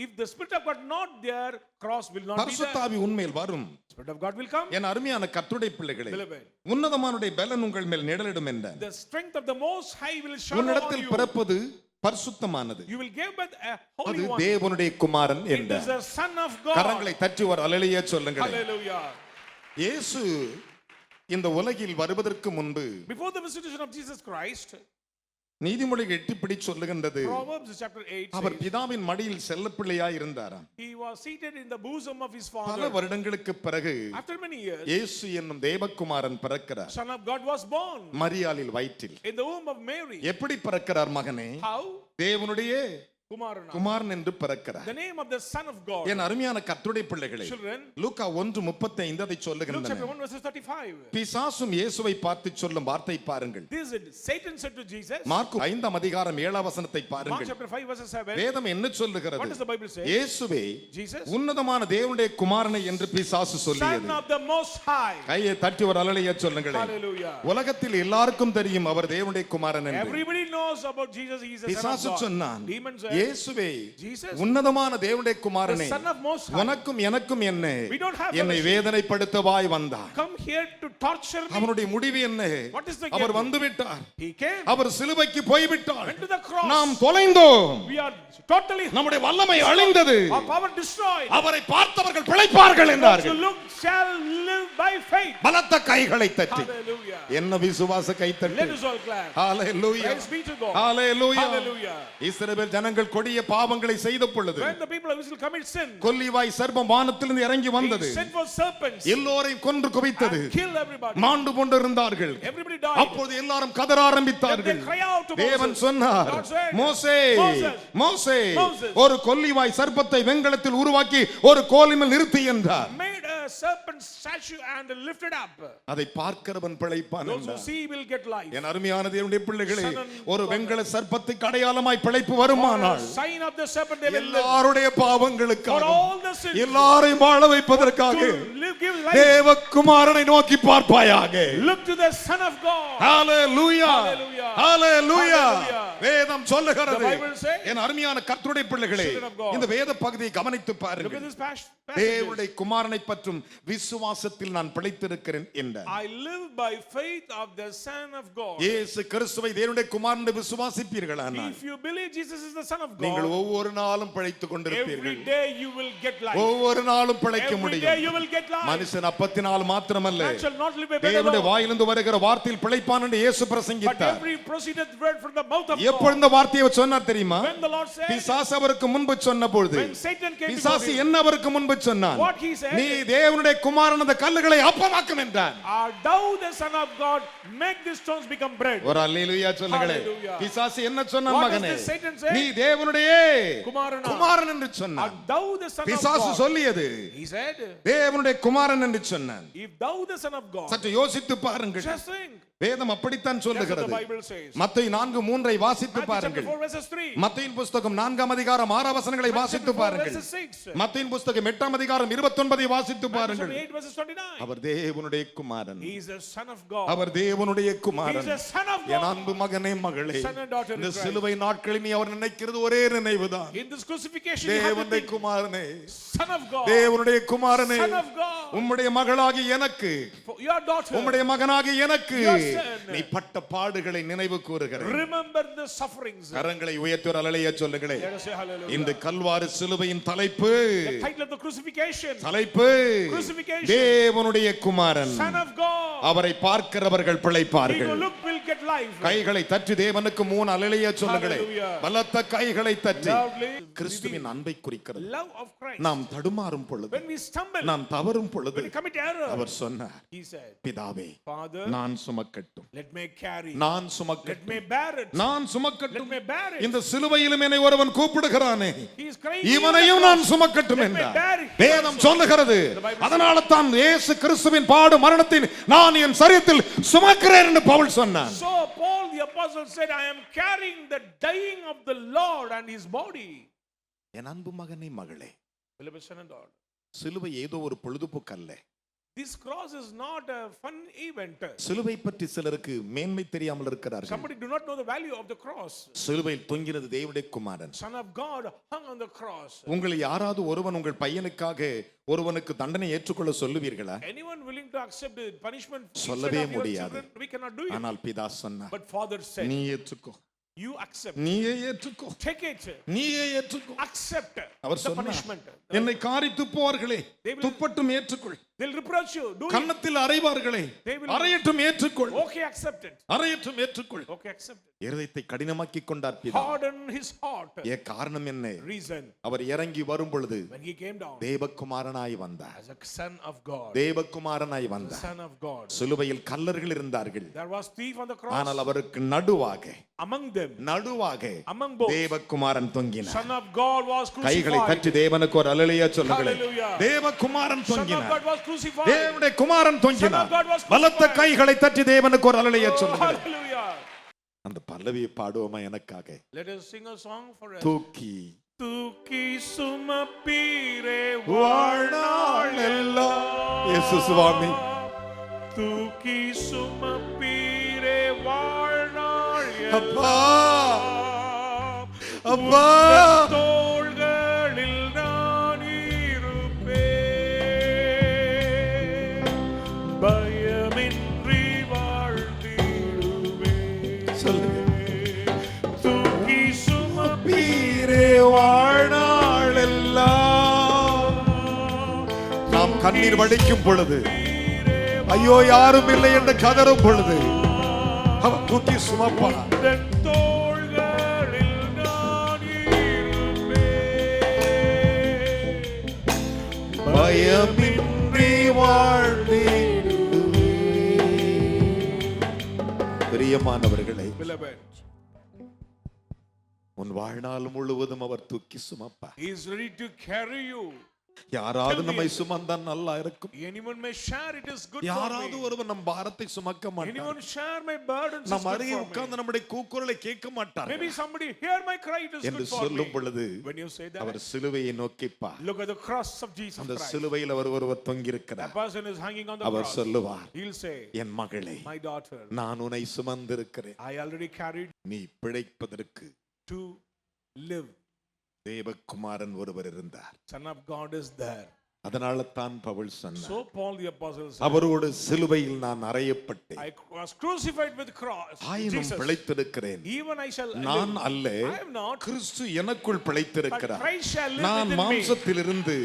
if the Spirit of God not there, cross will not be there. பரிசுத்தாவி உன்மேல் வரும். Spirit of God will come. என் அருமையான கர்த்தருடைய பிள்ளைகளே, Beloved, உன்னதமானுடைய பலன் உங்கள் மேல் நிழலிடும் என்றார். the strength of the Most High will shine upon உன்னிடத்தில் you. பிறப்பது பரிசுத்தமானது. You will give birth a அது holy one. தேவனுடைய குமாரன் It is என்றார். the Son of God. கரங்களை தட்டி ஒரு அல்லேலூயா சொல்லுங்கள். Hallelujah. இயேசு இந்த உலகில் வருவதற்கு முன்பு Before the visitation of Jesus Christ, நீதிமொழிகள் எட்டுப்படி சொல்லுகின்றது, Proverbs chapter 8 அவர் says, பிதாவின் மடியில் செல்லப்பிள்ளையாய் இருந்தாராம். he was seated in the bosom of his பல father. வருடங்களுக்கு பிறகு After many years, இயேசு என்னும் தேவகுமாரன் பிறக்கிறார். Son of God was born மரியாளில் வயிற்றில். in the womb of Mary. எப்படி பிறக்கிறார் மகனே? How? தேவனுடைய Kumarana. குமாரன் என்று பிறக்கிறார். The name of the Son of God. என் அருமையான கர்த்தருடைய பிள்ளைகளே, Children, லூக்கா 1:35 அதை Luke சொல்லுகின்றன. chapter 1 verses 35. பிசாசும் இயேசுவை பார்த்து சொல்லும் வார்த்தை பாருங்கள். This is Satan said to Jesus. Mark 5:7 Mark பாருங்கள். chapter 5 verses 7. வேதம் என்ன What சொல்லுகிறது? does the Bible say? இயேசுவே Jesus, உன்னதமான தேவனுடைய குமாரனை என்று பிசாசு Son சொல்லியது. of the Most High. கையை தட்டி ஒரு அல்லேலூயா சொல்லுங்களேன். Hallelujah. உலகத்தில் எல்லாருக்கும் தெரியும் அவர் தேவனுடைய குமாரன் என்று. Everybody knows about Jesus. He is the Son பிசாசு of God. சொன்னான், Demon said, இயேசுவே Jesus, உன்னதமான தேவனுடைய the குமாரனே, Son of Most High, உனக்கும் எனக்கும் என்ன we don't have என்னை fellowship. வேதனைப்படுத்தவாய் வந்தார். Come here to torture me. அவனுடைய முடிவு என்ன? What is the our game? வந்து விட்டார். He came. அவர் சிலுவைக்கு போய்விட்டார். Went to the cross. நாம் தொலைந்தோம். We are totally. நம்முடைய வல்லமை அழிந்தது. Our power destroyed. அவரை பார்த்தவர்கள் பிழைப்பார்கள் Those who என்றார்கள். look shall live by faith. பலத்த கைகளை தட்டி Hallelujah. என்ன விசுவாச கைத்தட்டு. Let us all clap. Hallelujah. Praise be to God. Hallelujah. Hallelujah. இஸ்ரவேல் ஜனங்கள் கொடிய பாவங்களை செய்த பொழுது When the people of Israel commit sin, கொல்லிவாய் சர்ப்பம் வானத்திலிருந்து இறங்கி வந்தது. he sent for serpents எல்லோரையும் கொன்று குவித்தது. and killed everybody. மாண்டு கொண்டிருந்தார்கள். Everybody died. அப்போது எல்லாரும் கதற ஆரம்பித்தார்கள். Then they cry out to தேவன் Moses. சொன்னார், God said, மோசே மோசே Moses, ஒரு கொல்லிவாய் சர்ப்பத்தை வெண்கலத்தில் உருவாக்கி ஒரு கோலில் நிறுத்தி என்றார். made a serpent statue and lifted up. அதை பார்க்கிறவன் பிழைப்பான் Those who என்றார். see will get life. என் அருமையான தேவனுடைய பிள்ளைகளே, Son and ஒரு daughter. வெண்கல சர்ப்பத்துக்கு அடையாளமாய் பிழைப்பு For வருமானால் a sign of the serpent they will live. எல்லாருடைய For பாவங்களுக்காக all the sins. எல்லாரையும் வாழ வைப்பதற்காக To live, give life. தேவகுமாரனை நோக்கி பார்ப்பாயாக. Look to the Son of God. Hallelujah Hallelujah. Hallelujah. Hallelujah. வேதம் சொல்லுகிறது. The Bible says, என் அருமையான கர்த்தருடைய பிள்ளைகளே, Children of God. இந்த வேத பகுதியை கவனித்து Look at பாருங்கள். this passage. தேவனுடைய குமாரனை பற்றும் விசுவாசத்தில் நான் பிழைத்திருக்கிறேன் என்றார். I live by faith of the Son of God. இயேசு கிறிஸ்துவை தேவனுடைய குமாரனை விசுவாசிப்பீர்களானால் If you believe Jesus is the Son of நீங்கள் God, ஒவ்வொரு நாளும் பிழைத்துக் every கொண்டிருப்பீர்கள். day you will get life. ஒவ்வொரு நாளும் பிழைக்க Every day முடியும். you will get life. மனுஷன் அப்பத்தினால் மாத்திரமல்ல, Man shall not live by bread தேவனுடைய alone, வாயிலிருந்து வருகிற வார்த்தையில் பிழைப்பான் என்று இயேசு but பிரசங்கித்தார். every proceedeth word from the mouth of எப்பொழுது God. இந்த வார்த்தையை சொன்னார் தெரியுமா? When the Lord said, பிசாசு அவருக்கு முன்பு சொன்ன பொழுது, when Satan came to பிசாசு him, என்ன அவருக்கு முன்பு சொன்னான்? what he said, நீ தேவனுடைய குமாரன் அந்த கல்லுகளை அப்பமாக்கும் என்றான். art thou the Son of God, make these stones become bread. ஒரு அல்லேலூயா சொல்லுங்களே. Hallelujah. பிசாசு என்ன சொன்னான் What மகனே? does the Satan say? நீ தேவனுடைய குமாரனா. குமாரன் என்று சொன்னான். Art thou the Son of பிசாசு God? சொல்லியது He said, தேவனுடைய குமாரன் என்று சொன்னான். if thou the Son of God, சற்று யோசித்து பாருங்கள். just think. வேதம் அப்படித்தான் That's what the சொல்லுகிறது. Bible says. மத்தேயு 4:3 வாசித்து Matthew chapter பாருங்கள். 4 verses 3. மத்தேயின் புஸ்தகம் 4ஆம் அதிகாரம் 6 வசனங்களை Matthew வாசித்து chapter 4 பாருங்கள். verses 6. மத்தேயின் புஸ்தகம் 8ஆம் அதிகாரம் 29 வாசித்து Matthew பாருங்கள். chapter 8 verses 29. அவர் தேவனுடைய குமாரன். He is the Son of God. அவர் தேவனுடைய He is Kumaran. the Son of என் அன்பு மகனே மகளே, son and daughter in இந்த Christ. சிலுவை நாட்களில் நீ அவர் நினைக்கிறது ஒரே நினைவுதான். In this crucifixion, you have to தேவனுடைய think, குமாரனே, Son of God, தேவனுடைய குமாரனே, Son of God, உம்முடைய மகளாகி எனக்கு, for your daughter, உம்முடைய மகனாகி எனக்கு Your son. நீ பட்ட பாடுகளை நினைவு கூறுகிறேன். remember the sufferings. கரங்களை உயர்த்தி ஒரு அல்லேலூயா சொல்லுங்களேன். Let us say hallelujah. இந்த கல்வாரி சிலுவையின் தலைப்பு, The title of the crucifixion, தலைப்பு Crucifixion. தேவனுடைய குமாரன். Son of God. அவரை பார்க்கிறவர்கள் He பிழைப்பார்கள். who look will get life. கைகளை தட்டி தேவனுக்கு 3 அல்லேலூயா சொல்லுங்களேன். Hallelujah. பலத்த கைகளை தட்டி. Loudly. கிறிஸ்துவின் அன்பை குறிக்கிறது. Love of Christ. நாம் தடுமாறும் பொழுது, When we stumble, நாம் தவறும் பொழுது when we commit error, அவர் சொன்னார், he said, பிதாவே Father, நான் சுமக்கட்டும், let me carry, நான் let சுமக்கட்டும், me bear it, நான் let சுமக்கட்டும். me bear it. இந்த சிலுவையிலும் என்னை ஒருவன் கூப்பிடுகிறானே, He is crying, இவனையும் நான் சுமக்கட்டும் Let me என்றார். bear it. வேதம் சொல்லுகிறது, The Bible அதனால தான் இயேசு கிறிஸ்துவின் பாடு மரணத்தின் நான் என் சரீரத்தில் சுமக்கிறேன் என்று பவுல் சொன்னான். So Paul the apostle said, I am carrying the dying of the Lord and his body. என் அன்பு மகனே மகளே, Beloved son and daughter, சிலுவை ஏதோ ஒரு பொழுதுபோக்கு அல்ல. this cross is not a fun event. சிலுவை பற்றி சிலருக்கு மேன்மை தெரியாமல் இருக்கிறார்கள். Somebody do not know the value of the cross. சிலுவையில் தொங்கினது தேவனுடைய குமாரன். Son of God hung on the cross. உங்களை யாராவது ஒருவன் உங்கள் பையனுக்காக ஒருவனுக்கு தண்டனை ஏற்றுக்கொள்ள சொல்லுவீர்களா? Anyone willing to accept the punishment instead சொல்லவே of your முடியாது. children, we cannot do it. ஆனால் பிதா சொன்னார், But Father said, நீ ஏற்றுக்கோ, you accept, நீயே ஏற்றுக்கோ, take it, நீயே ஏற்றுக்கோ. accept அவர் the சொன்னார், punishment. என்னை காரி துப்புவார்களே, They will- துப்பட்டும் ஏற்றுக்கொள். They'll reproach you, do it. கன்னத்தில் அறைவார்களே, They will- அறையட்டும் ஏற்றுக்கொள். Okay, accept it. அறையட்டும் ஏற்றுக்கொள். Okay, accept it. இருதயத்தை கடினமாக்கி கொண்டார் பிதா. Harden his heart. காரணம் என்ன? Reason, அவர் இறங்கி வரும் பொழுது when he came down தேவகுமாரனாய் வந்தார். as a son of God, தேவகுமாரனாய் the வந்தார். son of God. சிலுவையில் கல்லர்கள் இருந்தார்கள். There was thief on the cross. ஆனால் அவருக்கு நடுவாக Among them, நடுவாக both, தேவகுமாரன் தொங்கினார். son of God was கைகளை crucified. தட்டி தேவனுக்கு ஒரு அல்லேலூயா சொல்லுங்களேன். Hallelujah. தேவகுமாரன் Son of தொங்கினார். God was crucified. தேவனுடைய குமாரன் தொங்கினார். Son of God was crucified. பலத்த கைகளை தட்டி தேவனுக்கு ஒரு அல்லேலூயா Oh, சொல்லுங்களேன். hallelujah. அந்த பல்லவியை பாடுவோமா எனக்காக? Let us sing a song for us. தூக்கி தூக்கி சுமப்பீரே வாழ்நாளெல்லாம். இயேசு சுவாமி. தூக்கி சுமப்பீரே வாழ்நாள் அப்பா, எல்லாம். அப்பா. உந்தன் தோள்களில் நான் இருப்பேன். பயமின்றி வாழ்ந்திடுவேன். சொல்லுங்க. தூக்கி பீரே வாழ்நாளெல்லாம். நாம் கண்ணீர் வடிக்கும் பொழுது, ஐயோ யாரும் இல்லை என்று கதறும் பொழுது, அவர் தூக்கி சுமப்பார். உந்தன் தோள்களில் நான் இருப்பேன். பயமின்றி வாழ்ந்திடுவே. பிரியமானவர்களே, Beloved, உன் வாழ்நாள் முழுவதும் அவர் தூக்கி சுமப்பார். he is ready to carry you. யாராவது நம்மை சுமந்தால் நல்லா இருக்கும். Anyone may share, it is good for யாராவது me. ஒருவர் நம் பாரத்தை சுமக்க மாட்டார். Anyone share my burdens, is நம் good அருகே for me. உட்கார்ந்து நம்முடைய கூக்குரலை கேட்க மாட்டார் Maybe somebody hear my cry, it is என்று good for சொல்லும் me. பொழுது When you say that, அவர் சிலுவையை நோக்கி பார். look at the cross of Jesus அந்த Christ. சிலுவையில் அவர் ஒருவர் That தொங்கியிருக்கிறார். person is hanging on the our cross. சொல்லுவார், He'll say, என் மகளே, my daughter, நான் உன்னை சுமந்திருக்கிறேன். I already carried நீ பிழைப்பதற்கு to live. தேவகுமாரன் ஒருவர் இருந்தார். Son of God is there. அதனால தான் பவுல் சொன்னார், So Paul the apostle said, அவரோடு சிலுவையில் நான் அறையப்பட்டேன், I was crucified with cross. ஆயினும் Jesus. பிழைத்திருக்கிறேன். Even I shall நான் live. அல்ல, I am not. கிறிஸ்து எனக்குள் But பிழைத்திருக்கிறார். Christ shall live நான் within me. மாம்சத்திலிருந்து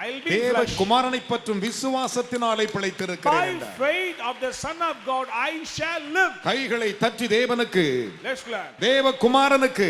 I'll be தேவ flesh. குமாரனை பற்றும் விசுவாசத்தினாலே பிழைத்திருக்கிறேன் By என்றார். faith of the Son of God, I shall live. கைகளை தட்டி தேவனுக்கு, Let's clap. தேவ குமாரனுக்கு,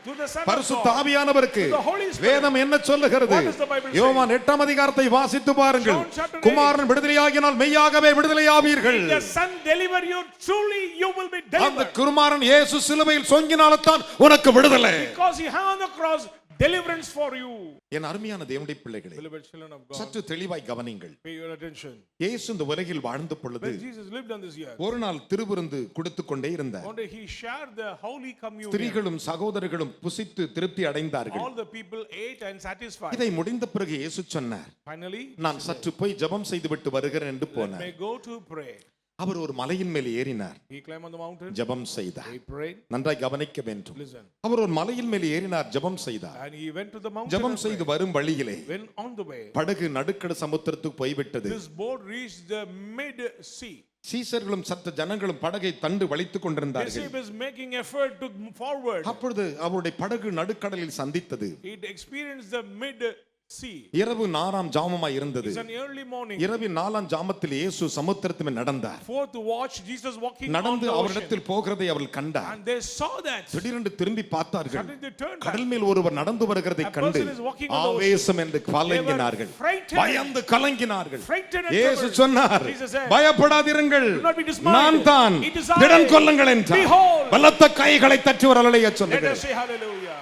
To the Son of பரிசுத்த God. ஆவியானவருக்கு To the Holy Spirit. வேதம் என்ன சொல்லுகிறது? What does the Bible say? யோவான் 8ஆம் அதிகாரத்தை வாசித்து பாருங்கள். John chapter 8. குமாரன் விடுதலையாகினால் மெய்யாகவே விடுதலையாவீர்கள். If the Son deliver you, truly you will be அந்த delivered. குமாரன் இயேசு சிலுவையில் தொங்கினால்தான் உனக்கு விடுதலை. Because he hung on the cross, deliverance for you. என் அருமையான தேவனுடைய பிள்ளைகளே, Beloved children of God, சற்று தெளிவாய் கவனிங்கள். pay your attention. இயேசு இந்த உலகில் வாழ்ந்த பொழுது When Jesus lived on this earth, ஒரு நாள் திருவிருந்து கொடுத்து கொண்டே இருந்தார். one day he shared the holy communion. ஸ்திரீகளும் சகோதரர்களும் புசித்து திருப்தி அடைந்தார்கள். All the people ate and satisfied. இதை முடிந்த பிறகு இயேசு சொன்னார், Finally, நான் சற்று போய் ஜெபம் செய்துவிட்டு வருகிறேன் என்று let போனார். me go to pray. அவர் ஒரு மலையின் மேல் ஏறினார், He climbed on the mountain. ஜெபம் செய்தார். He prayed. நன்றாய் கவனிக்க வேண்டும். Listen. அவர் ஒரு மலையின் மேல் ஏறினார், ஜெபம் செய்தார். And he went to the mountain. ஜெபம் and செய்து prayed. வரும் வழியிலே When on the way, படகு நடுக்கட சமுத்திரத்துக்கு போய்விட்டது. this boat reached the mid sea. சீசர்களும் சற்று ஜனங்களும் படகை தண்டு வலித்துக் கொண்டிருந்தார்கள். Disciples making effort to move forward. அப்பொழுது அவருடைய படகு நடுக்கடலில் சந்தித்தது. It experienced the mid sea. இரவு 4ஆம் ஜாமமாய் இருந்தது. It's an early morning. இரவின் 4ஆம் ஜாமத்தில் இயேசு சமுத்திரத்தின் மேல் நடந்தார். Fourth watch, Jesus walking on நடந்து the ocean. அவரிடத்தில் போகிறதை அவர்கள் கண்டார். And they saw that. திடீரென்று திரும்பி பார்த்தார்கள். Suddenly they turned back. கடல் மேல் ஒருவர் நடந்து வருகிறதை A கண்டு person is walking on the ocean. ஆவேசம் என்று கலங்கினார்கள், They were frightened. பயந்து கலங்கினார்கள். Frightened and இயேசு troubled. சொன்னார், Jesus said, பயப்படாதிருங்கள், "Do not be dismayed. நான் தான், It is I. திடன் கொள்ளுங்கள் என்றார். Behold. பலத்த கைகளை தட்டி ஒரு அலைய Let சொன்னார்கள். us say hallelujah.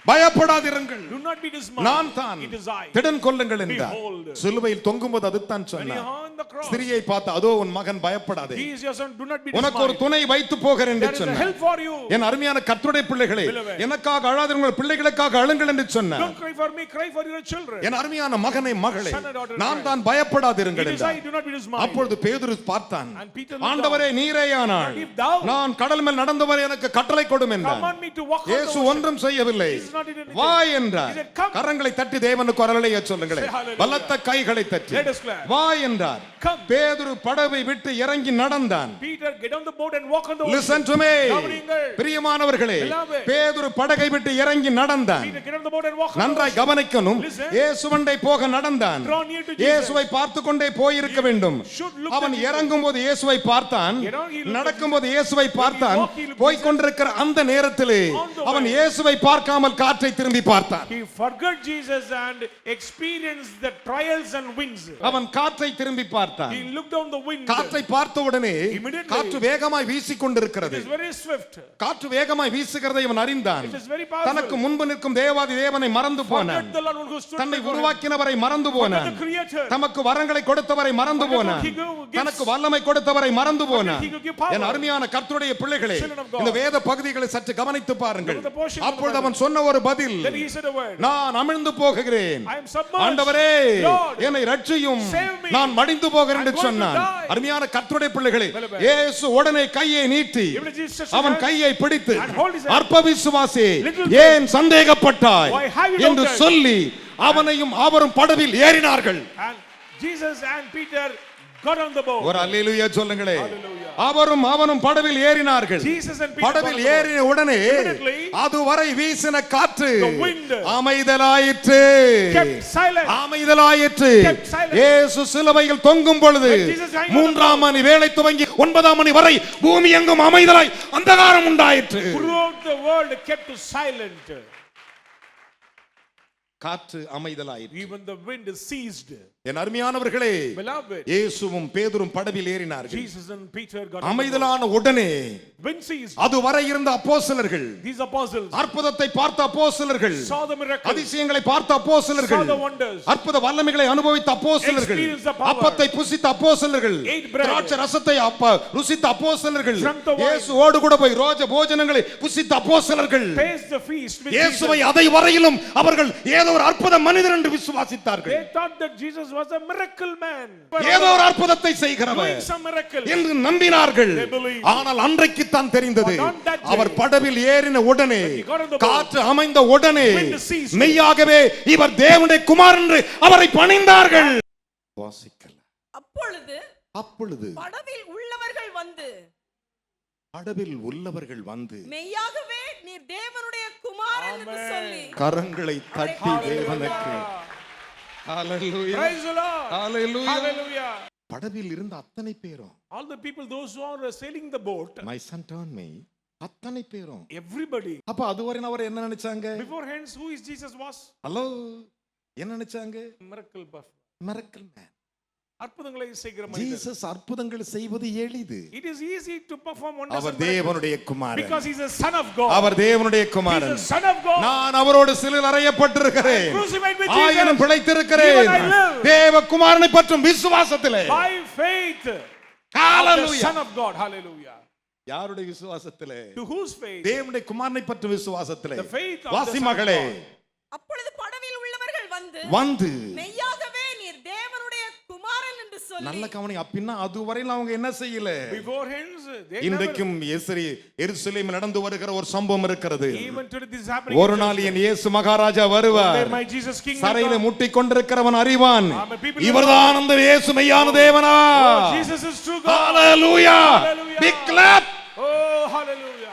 பயப்படாதிருங்கள், Do not be dismayed. நான் தான், It is I. திடன் கொள்ளுங்கள் என்றார். Behold. சிலுவையில் தொங்கும்போது அதுதான் When he சொன்னார். hung on the cross, ஸ்திரியை பார்த்து, அதோ உன் மகன், பயப்படாதே, he is your son. Do not be உனக்கு ஒரு dismayed. துணை வைத்து போகிறேன் என்று There is a சொன்னார். help for you. என் அருமையான கர்த்தருடைய பிள்ளைகளே, Beloved. எனக்காக அழாதீர்கள், உங்கள் பிள்ளைகளுக்காக அழுங்கள் என்று சொன்னார். Don't cry for me, cry for your children. என் அருமையான மகனை, மகளே, Son and daughter, நான் cry. தான், பயப்படாதிருங்கள் It is I. என்றார். Do not be dismayed. அப்பொழுது பேதுரு பார்த்தான், And Peter looked ஆண்டவரே நீரேயானாள், If thou- நான் கடல் மேல் நடந்து வர எனக்கு கட்டளை கொடும் என்றார். Command me to walk on the இயேசு ocean. ஒன்றும் செய்யவில்லை, Jesus not did anything. வா என்றார். He said, "Come." கரங்களை தட்டி தேவனுக்கு குரலைய சொல்லுங்களேன். Say hallelujah. பலத்த கைகளை தட்டி Let us clap. வா என்றார். Come. பேதுரு படவை விட்டு இறங்கி நடந்தான். Peter, get on the boat and walk on the ocean. Listen to me. கவனியுங்கள். பிரியமானவர்களே, Beloved. பேதுரு படகை விட்டு இறங்கி நடந்தான். Peter, get on the boat and walk on the நன்றாய் ocean. கவனிக்கணும். Listen. இயேசுவண்டை போக நடந்தான். Draw near to Jesus. இயேசுவை பார்த்து கொண்டே போயிருக்க வேண்டும். should look அவன் at Jesus. இறங்கும் போது இயேசுவை பார்த்தான், You know, he looked நடக்கும் போது இயேசுவை பார்த்தான். walk, he looked போய் கொண்டிருக்கிற அந்த நேரத்திலே On the அவன் way. இயேசுவை பார்க்காமல் காற்றை திரும்பி பார்த்தான். He forgot Jesus and experienced the trials and winds. அவன் காற்றை திரும்பி பார்த்தான். He looked on the wind. காற்றை பார்த்த உடனே Immediately. காற்று வேகமாய் வீசிக் கொண்டிருக்கிறது. It is very swift. காற்று வேகமாய் வீசுகிறதை அவன் அறிந்தான். It is very powerful. தனக்கு முன்பு நிற்கும் தேவாதி தேவனை மறந்து போனான். Forget the Lord who stood தன்னை before him. உருவாக்கினவரை மறந்து Forget போனான். the Creator. தமக்கு வரங்களை கொடுத்தவரை மறந்து Forget போனான். what he gives. தனக்கு வல்லமை கொடுத்தவரை மறந்து போனான். he could give power. என் அருமையான கர்த்தருடைய பிள்ளைகளே, Children of God. இந்த வேத பகுதிகளை சற்று கவனித்து பாருங்கள். Look at the portion of the அப்பொழுது அவன் Bible. சொன்ன ஒரு பதில், Then he said a word. நான் அமிழ்ந்து போகிறேன், I am submerged. ஆண்டவரே Lord, என்னை ரட்சியும், save me. நான் மடிந்து போகிறேன் என்று I'm going to சொன்னான். die. அருமையான கர்த்தருடைய பிள்ளைகளே, Beloved. இயேசு உடனே கையை நீட்டி Even Jesus அவன் said, கையை பிடித்து, and hold his hand. அற்ப விசுவாசி, Little ஏன் சந்தேகப்பட்டாய் Why have you என்று doubted? சொல்லி அவனையும் அவரும் படவில் ஏறினார்கள். And Jesus and Peter got on the boat. ஒரு அல்லேலூயா சொல்லுங்களே. Hallelujah. அவரும் அவனும் படவில் ஏறினார்கள். Jesus and Peter படவில் got on the boat. ஏறின உடனே Immediately, அதுவரை வீசின காற்று the wind அமைதலாயிற்று. kept silent. அமைதலாயிற்று. Kept silent. இயேசு சிலுவையில் தொங்கும் பொழுது When Jesus hung on the 3ஆம் மணி வேளை துவங்கி 9ஆம் மணி வரை பூமி எங்கும் அமைதலாய் அந்தகாரம் உண்டாயிற்று. Throughout the world kept silent. காற்று அமைதலாயிற்று. Even the wind ceased. என் அருமையானவர்களே, Beloved, இயேசுவும் பேதுரும் படவில் ஏறினார்கள். Jesus and Peter got on the boat. அமைதலான உடனே Wind ceased. அதுவரை இருந்த அப்போஸ்தலர்கள், These apostles அற்புதத்தை பார்த்த அப்போஸ்தலர்கள், saw the miracles, அதிசயங்களை பார்த்த அப்போஸ்தலர்கள், saw the wonders, அற்புத வல்லமைகளை அனுபவித்த அப்போஸ்தலர்கள், experienced the power, அப்பத்தை புசித்த அப்போஸ்தலர்கள், ate bread, திராட்சை ரசத்தை ருசித்த அப்போஸ்தலர்கள், drank the wine, இயேசுவோடு கூட போய் ரோஜ போஜனங்களை புசித்த அப்போஸ்தலர்கள், faced the feast with இயேசுவை Jesus. அதை வரையிலும் அவர்கள் ஏதோ ஒரு அற்புத மனிதர் என்று விசுவாசித்தார்கள். They thought that Jesus was a miracle man. ஏதோ ஒரு அற்புதத்தை செய்கிறவர் Doing some miracle. என்று நம்பினார்கள். They believed. ஆனால் அன்றைக்கு தான் தெரிந்தது, But on that day, அவர் படவில் ஏறின உடனே, when he got on the boat, காற்று அமைந்த உடனே, wind ceased. மெய்யாகவே இவர் தேவனுடைய குமாரன் என்று அவரை பணிந்தார்கள். வாசிக்கல. அப்பொழுது படவில் உள்ளவர்கள் வந்து படவில் உள்ளவர்கள் வந்து மெய்யாகவே நீர் தேவனுடைய குமாரன் என்று Amen. சொல்லி கரங்களை தட்டி தேவனுக்கு ஹalleluya Praise the Lord. Hallelujah Hallelujah. படவில் இருந்த அத்தனை பேரும், All the people, those who are sailing the boat, my son turn me, அத்தனை பேரும், everybody, அப்ப அதுவரை அவர் என்ன நினைச்சாங்க? beforehand, who is Jesus was? Hello, என்ன நினைச்சாங்க? Miracle buff. Miracle man. அற்புதங்களை செய்கிற மனிதர். ஜீசஸ் அற்புதங்கள் செய்வது எளிது. It is easy to perform wonders our and miracles தேவனுடைய குமாரன். because he is a son of God. அவர் தேவனுடைய He is Kumaran. a son of God. நான் அவரோடு சிலுவையில் அறையப்பட்டிருக்கிறேன், Crucified with ஆயினும் Jesus. பிழைத்திருக்கிறேன். Even I live. தேவ குமாரனை பற்றும் விசுவாசத்திலே. By faith. Hallelujah. The son of God. Hallelujah. யாருடைய விசுவாசத்திலே? To whose faith? தேவனுடைய குமாரனை பற்றும் விசுவாசத்திலே. The faith of the வாசி son of மகளே, God. அப்பொழுது படவில் உள்ளவர்கள் வந்து வந்து மெய்யாகவே நீர் தேவனுடைய குமாரன் என்று என்று சொல்லி நல்ல கவனி. அப்படின்னா அதுவரையில் அவங்க என்ன செய்யல? Before hence, they never, இன்றைக்கும் எருசலேமில் நடந்து வருகிற ஒரு சம்பவம் இருக்கிறது. even today this is happening. ஒரு நாள் என் இயேசு மகாராஜா வருவார். One day my Jesus King will சரையில come. முட்டிக் கொண்டிருக்கிறவன் அறிவான், Amen. People இவர்தான் அந்த இயேசு மெய்யான தேவனா. Oh, Jesus is true God. Hallelujah. Hallelujah. Big clap. Oh, hallelujah.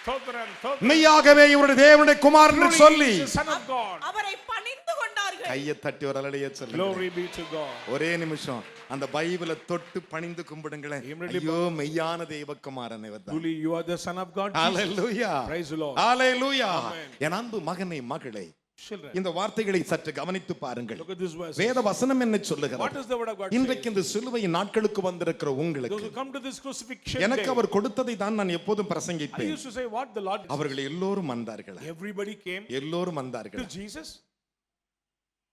Stotram, stotram. மெய்யாகவே இவருடைய தேவனுடைய குமாரன் என்று Truly சொல்லி he is the Son of God. அவரை பணிந்து கொண்டார்கள். கையை தட்டி ஒரு அல்லேலூயா சொல்லுங்க. Glory be to God. ஒரே நிமிஷம் அந்த பைபிளை தொட்டு பணிந்து கும்பிடுங்களேன். ஐயோ மெய்யான தேவகுமாரன் இவர்தான். Truly you are the Son of God. Jesus. Hallelujah. Praise the Lord. Hallelujah. Amen. என் அன்பு மகனே மகளே, Children, இந்த வார்த்தைகளை சற்று கவனித்து பாருங்கள். look at this verse. வேத வசனம் என்ன What சொல்லுகிறது? does the word of God say? இன்றைக்கு இந்த சிலுவையின் நாட்களுக்கு வந்திருக்கிற Those உங்களுக்கு who come to this crucifixion எனக்கு day, அவர் கொடுத்ததை தான் நான் எப்போதும் I பிரசங்கிப்பேன். used to say what the Lord. அவர்கள் எல்லோரும் வந்தார்கள். Everybody came எல்லோரும் to வந்தார்கள். Jesus.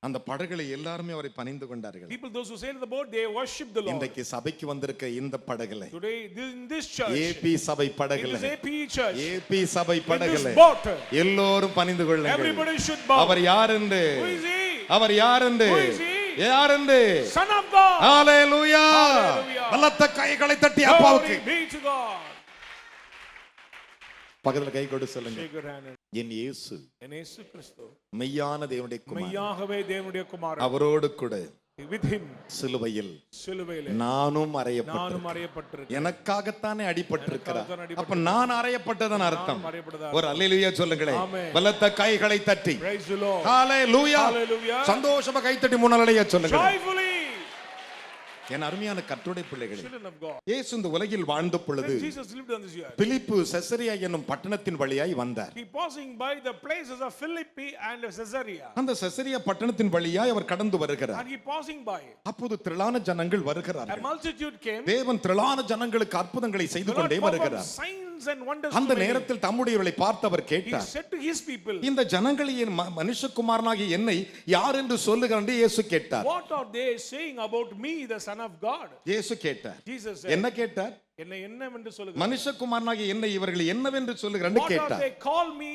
அந்த படகுல எல்லாருமே அவரை பணிந்து கொண்டார்கள். People, those who sail in the boat, they worship the Lord. இன்றைக்கு சபைக்கு வந்திருக்க இந்த படகுல, Today, in this church, AP சபை in படகுல, this AP church, ஏபி சபை in படகுல this boat, எல்லோரும் பணிந்து கொள்ளுங்கள். everybody should bow. அவர் யார் என்று, Who is he? அவர் யார் என்று, Who is he? யார் என்று. Son of God. Hallelujah. Hallelujah. பலத்த கைகளை தட்டி Glory அப்பாவுக்கு be to God. பக்கத்துல கை கொடு சொல்லுங்க. Shake your hand. என் இயேசு என் இயேசு கிறிஸ்து மெய்யான தேவனுடைய குமாரன், மெய்யாகவே தேவனுடைய குமாரன். அவரோடு கூட With him, சிலுவையில் சிலுவையிலே நானும் அறையப்பட்டேன். நானும் அறையப்பட்டிருக்கிறேன். எனக்காகத்தானே அடிபட்டிருக்கிறார். எனக்காகத்தான் அடிபட்டிருக்கிறார். அப்ப நான் அறையப்பட்டதன் அர்த்தம். நானும் அறையப்பட்டதா. ஒரு அல்லேலூயா சொல்லுங்களேன். ஆமென். பலத்த கைகளை தட்டி Praise the Lord. Hallelujah. Hallelujah. சந்தோஷமா கை தட்டி முன்னாலேயே சொல்லுங்க. Joyfully. என் அருமையான கர்த்தருடைய பிள்ளைகளே, Children of God. இயேசு இந்த உலகில் வாழ்ந்த பொழுது When Jesus lived on this earth, பிலிப்பு செசரியா என்னும் பட்டணத்தின் வழியாய் வந்தார். he passing by the places of Philippi and Caesarea. அந்த செசரியா பட்டணத்தின் வழியாய் அவர் கடந்து வருகிறார். And he passing by, அப்போது திரளான ஜனங்கள் a வருகிறார்கள். multitude came. தேவன் திரளான ஜனங்களுக்கு அற்புதங்களை செய்து The Lord கொண்டே performed வருகிறார். signs and wonders அந்த to many. நேரத்தில் தம்முடையவர்களை பார்த்தவர் He கேட்டார், said to his people, இந்த ஜனங்களை என் மனுஷகுமாரனாகிய என்னை யார் என்று சொல்லுகிறார் என்று இயேசு கேட்டார். what are they saying about me, the Son of God? இயேசு கேட்டார். Jesus said, என்ன கேட்டார்? என்னை என்னவென்று சொல்லுகிறார்? மனுஷகுமாரனாகிய என்னை இவர்கள் என்னவென்று சொல்லுகிறார் What are கேட்டார். they call me?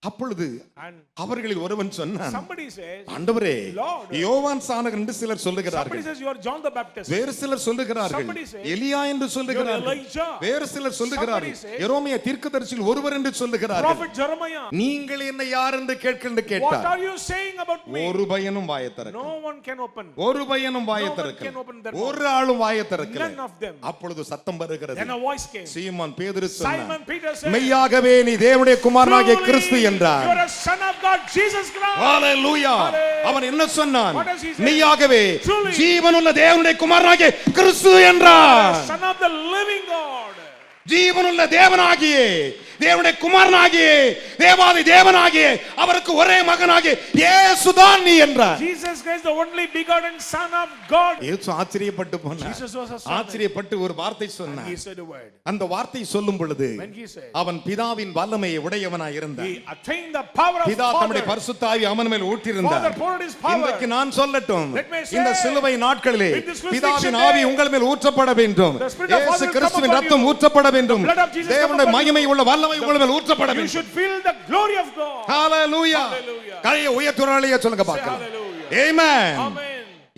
அப்பொழுது And அவர்களில் ஒருவன் சொன்னான், somebody says, ஆண்டவரே, Lord. யோவான் ஸ்நானகன் என்று சிலர் somebody சொல்லுகிறார்கள். says you are John the Baptist. வேறு சிலர் சொல்லுகிறார்கள் Somebody says, எலியா என்று சொல்லுகிறார்கள். you're Elijah. வேறு சிலர் சொல்லுகிறார்கள் Somebody says, எரோமியா தீர்க்கதரிசியில் ஒருவர் என்று சொல்லுகிறார்கள். Prophet Jeremiah. நீங்கள் என்ன யார் என்று கேட்கின்ற What கேட்டார். are you saying about me? ஒரு பையனும் வாயை திறக்கல. No one can open. ஒரு பையனும் வாயை No one திறக்கல. can open their ஒரு ஆளும் வாயை திறக்கல. None of them. அப்பொழுது சத்தம் வருகிறது. Then a voice came. சீமோன் பேதுரு சொன்னான், Simon Peter said, மெய்யாகவே நீ தேவனுடைய குமாரனாகிய "Truly, கிறிஸ்து என்றார். you are a son of God, Jesus Christ." Hallelujah. Hallelujah. அவன் என்ன சொன்னான்? What does he say? மெய்யாகவே Truly, ஜீவனுள்ள தேவனுடைய குமாரனாகிய கிறிஸ்து என்றார். son of the living God. ஜீவனுள்ள தேவனாகிய தேவனுடைய குமாரனாகிய தேவாதி தேவனாகிய அவருக்கு ஒரே மகனாகிய இயேசுதான் நீ என்றார். Jesus Christ, the only begotten Son of God. இயேசு ஆச்சரியப்பட்டு போனார். Jesus was astonished. ஆச்சரியப்பட்டு ஒரு வார்த்தை சொன்னார். He said a word. அந்த வார்த்தை சொல்லும் பொழுது When he said, அவன் பிதாவின் வல்லமையை உடையவனாய் இருந்தார். he attained the power of பிதா தம்முடைய Father. பரிசுத்த ஆவி அவன் மேல் ஊற்றியிருந்தார். Father poured his power. இன்றைக்கு நான் சொல்லட்டும், Let me say, இந்த சிலுவை நாட்களிலே in this crucifixion பிதாவின் day, ஆவி உங்கள் மேல் ஊற்றப்பட வேண்டும். the Spirit of இயேசு Father will கிறிஸ்துவின் come upon ரத்தம் you. ஊற்றப்பட வேண்டும். The blood of Jesus தேவனுடைய come upon மகிமை you. உள்ள வல்லமை உங்கள் மேல் ஊற்றப்பட You வேண்டும். should feel the glory of God. Hallelujah. Hallelujah. கையை உயர்த்துறாளையே சொல்லுங்க Say பார்க்கலாம். hallelujah. ஆமென். Amen.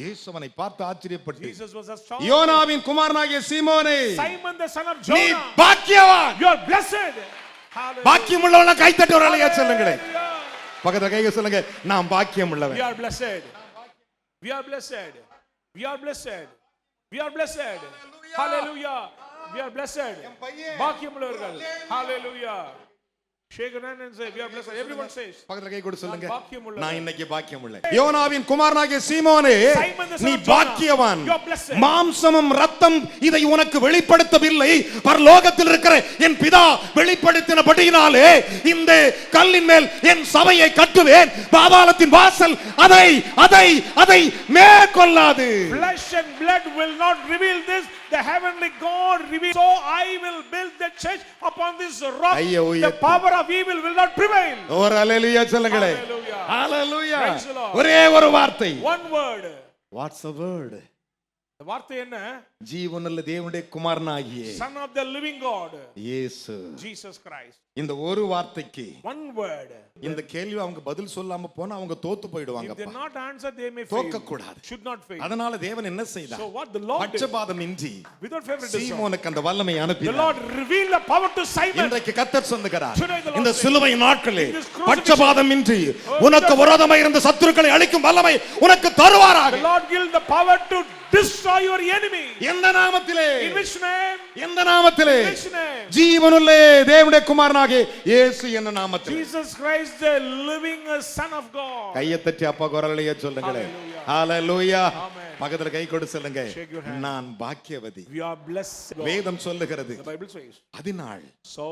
இயேசுவனை பார்த்து ஆச்சரியப்பட்டு, Jesus was astonished. யோனாவின் குமாரனாகிய சீமோனே, Simon the son of நீ Jonah, பாக்கியவான். you are blessed. Hallelujah. பாக்கியம் உள்ளவன கை தட்டுறாளையே சொல்லுங்களே. Hallelujah. பக்கத்துல கையை சொல்லுங்க, நான் பாக்கியம் We உள்ளவன். are blessed. We are blessed. We are blessed. We are blessed. Hallelujah. We are blessed. பாக்கியமுள்ளவர்கள். Hallelujah. Shake your hand and say, we are blessed. Everyone says. பக்கத்துல கை கொடு சொல்லுங்க, நான் பாக்கியம் உள்ளவன். நான் இன்னைக்கு பாக்கியம் உள்ளேன். யோனாவின் குமாரனாகிய சீமோனே, Simon the son நீ of Jonah, பாக்கியவான். you are blessed. மாம்சமும் ரத்தம் இதை உனக்கு வெளிப்படுத்தவில்லை, பரலோகத்தில் இருக்கிற என் பிதா வெளிப்படுத்தினபடியினாலே இந்த கல்லின் மேல் என் சபையை கட்டுவேன், பாதாளத்தின் வாசல் அதை அதை அதை மேற்கொள்ளாது. Flesh and blood will not reveal this. The heavenly God revealed. So I will build the church upon this rock. ஐயா, The power of evil will not prevail. ஒரு அல்லேலூயா சொல்லுங்களே. Hallelujah. Hallelujah. Praise the Lord. ஒரே ஒரு வார்த்தை. One word. What's the word? வார்த்தை என்ன? ஜீவனுள்ள தேவனுடைய குமாரனாகிய Son of the living God, இயேசு. Jesus Christ. இந்த ஒரு வார்த்தைக்கு One word. இந்த கேள்வி அவங்க பதில் சொல்லாம போனா அவங்க தோத்து If they போயிடுவாங்க. not answer, they may fail. தோக்க கூடாது. Should not fail. அதனால தேவன் என்ன செய்தார்? So what the Lord did, பட்சபாதம் இன்றி without favoritism, சீமோனுக்கு அந்த வல்லமை the அனுப்பினார். Lord revealed the power to Simon. இன்றைக்கு கர்த்தர் சொல்லுகிறார், Today the Lord இந்த says, சிலுவை நாட்களே in this crucifixion, பட்சபாதம் இன்றி உனக்கு விரோதமாய் இருந்த சத்துருக்களை அழிக்கும் வல்லமை உனக்கு தருவாராக. The Lord gives the power to destroy your enemy. எந்த நாமத்திலே? In which name? எந்த நாமத்திலே? In which name? ஜீவனுள்ள தேவனுடைய குமாரனாகிய இயேசு என்ன நாமத்திலே? Jesus Christ, the living Son of God. கையை தட்டி அப்பா குரலையே சொல்லுங்களே. ஹalleluya. பக்கத்துல கை கொடு சொல்லுங்க. Shake your hand. நான் பாக்கியவதி. We are blessed. வேதம் சொல்லுகிறது. The Bible says. அதனால் So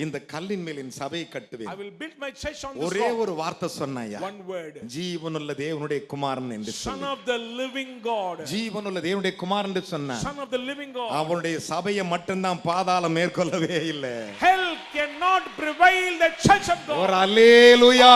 இந்த கல்லின் மேல் என் சபையை கட்டுவேன். I will build my church on this ஒரே rock. ஒரு வார்த்தை சொன்னாயா? One word. ஜீவனுள்ள தேவனுடைய குமாரன் என்று Son சொல்லி. of the living God. ஜீவனுள்ள தேவனுடைய குமாரன் என்று சொன்னா Son of the living God. அவனுடைய சபையை மட்டும்தான் பாதாளம் மேற்கொள்ளவே இல்லை. Hell cannot prevail the church of God. ஒரு அல்லேலூயா.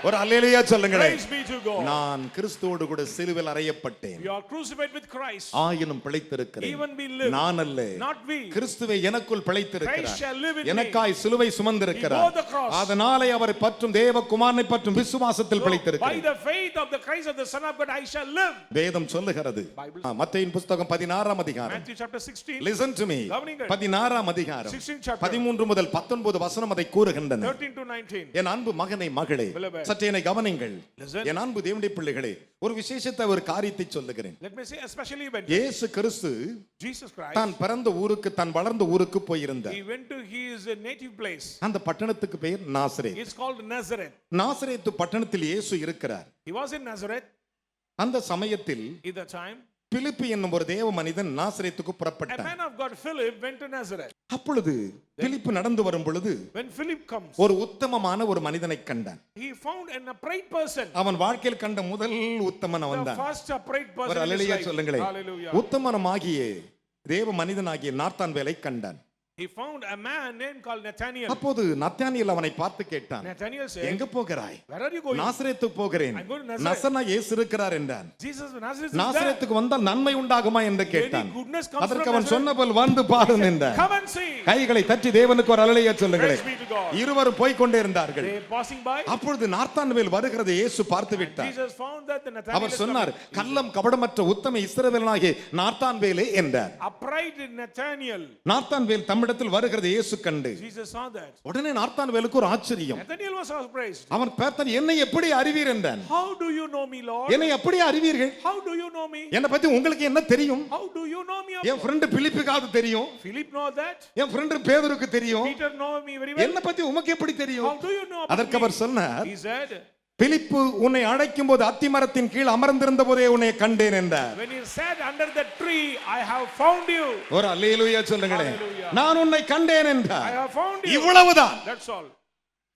ஒரு அல்லேலூயா சொல்லுங்களே. Praise be to God. நான் கிறிஸ்துவோடு கூட சிலுவையில் அறையப்பட்டேன். We are crucified with Christ. ஆயினும் பிழைத்திருக்கிறேன். Even we live. நான் அல்ல, Not we. கிறிஸ்துவே எனக்குள் Christ பிழைத்திருக்கிறார். shall live in me. எனக்காய் சிலுவை He சுமந்திருக்கிறார். bore the cross. அதனாலே அவர் பற்றும் தேவ குமாரனை பற்றும் விசுவாசத்தில் By பிழைத்திருக்கிறார். the faith of the Christ of the Son of God, I shall live. வேதம் சொல்லுகிறது. மத்தேயின் புத்தகம் 16 அதிகாரம். Matthew chapter 16. Listen to me. 16 அதிகாரம் 16th chapter. 13 முதல் 19 வசனம் அதை கூறுகின்றன. 13 to 19. என் அன்பு மகனை மகளே, Beloved. சற்றே என்னை கவனிங்கள். Listen. என் அன்பு தேவனுடைய பிள்ளைகளே, ஒரு விசேஷத்தை ஒரு காரியத்தை சொல்லுகிறேன். Let me say, especially when இயேசு கிறிஸ்து Jesus Christ, தான் பிறந்த ஊருக்கு, தான் வளர்ந்த ஊருக்கு போயிருந்தார். he went to his native place. அந்த பட்டணத்துக்கு பெயர் நாசரேத். It's called Nazareth. நாசரேத்து பட்டணத்தில் இயேசு இருக்கிறார். He was in Nazareth அந்த சமயத்தில் at the time. பிலிப்பு என்னும் ஒரு தேவ மனிதன் நாசரேத்துக்கு A புறப்பட்டார். man of God, Philip, went to Nazareth. அப்பொழுது பிலிப்பு நடந்து வரும் பொழுது When Philip comes, ஒரு உத்தமமான ஒரு மனிதனை கண்டான். he found an upright person. அவன் வாழ்க்கையில் கண்ட முதல் உத்தமன் The அவன்தான். first upright person ஒரு in his அல்லேலூயா life. சொல்லுங்களேன். Hallelujah. உத்தமனமாகிய தேவ மனிதனாகிய நாத்தான்வேலை கண்டான். He found a man named called Nathaniel. அப்போது நத்தானியேல் அவனை பார்த்து கேட்டான், Nathaniel said, எங்க போகிறாய்? where are you going? நாசரேத்துக்கு போகிறேன். I'm going to Nazareth. நசனா இயேசு இருக்கிறார் என்றான். Jesus of Nazareth is there. நாசரேத்துக்கு வந்தால் நன்மை உண்டாகுமா என்று கேட்டான். Any goodness comes அதற்கு from அவன் Nazareth? சொன்னபோல் வந்து பாரும் என்றான். Come and see. கைகளை தட்டி தேவனுக்கு ஒரு அல்லேலூயா சொல்லுங்களேன். Praise be to God. இருவரும் போய் கொண்டே இருந்தார்கள். They passing by. அப்பொழுது நாத்தான்வேல் வருகிறதை இயேசு பார்த்து விட்டார். Jesus found that the Nathaniel our is சொன்னார், coming. கள்ளம் கபடமற்ற உத்தம இஸ்ரவேலனாகிய நாத்தான்வேலே என்றார். Upright Nathaniel. நாத்தான்வேல் தம்மிடத்தில் வருகிறதை இயேசு கண்டு Jesus saw that. உடனே நாத்தான்வேலுக்கு ஒரு ஆச்சரியம். Nathaniel was surprised. அவன் பார்த்தான், என்னை எப்படி அறிவீர் என்றான். How do you know me, Lord? என்னை எப்படி அறிவீர்கள்? How do you know me? என்னை பத்தி உங்களுக்கு என்ன தெரியும்? How do you know me? என் ஃப்ரெண்ட் பிலிப்புக்காவது தெரியும், Philip know that. என் ஃப்ரெண்ட் பேதுருக்கு தெரியும், Peter know me very well. என்னை பத்தி உமக்கு எப்படி தெரியும்? How do you know about அதற்கு me? அவர் சொன்னார், He said, பிலிப்பு உன்னை அழைக்கும் போது அத்திமரத்தின் கீழ் அமர்ந்திருந்த போதே உன்னை கண்டேன் என்றார். when you sat under the tree, I have found you. ஒரு அல்லேலூயா சொல்லுங்களேன். Hallelujah. நான் உன்னை கண்டேன் I என்றார். have found you. இவ்வளவுதான், That's all.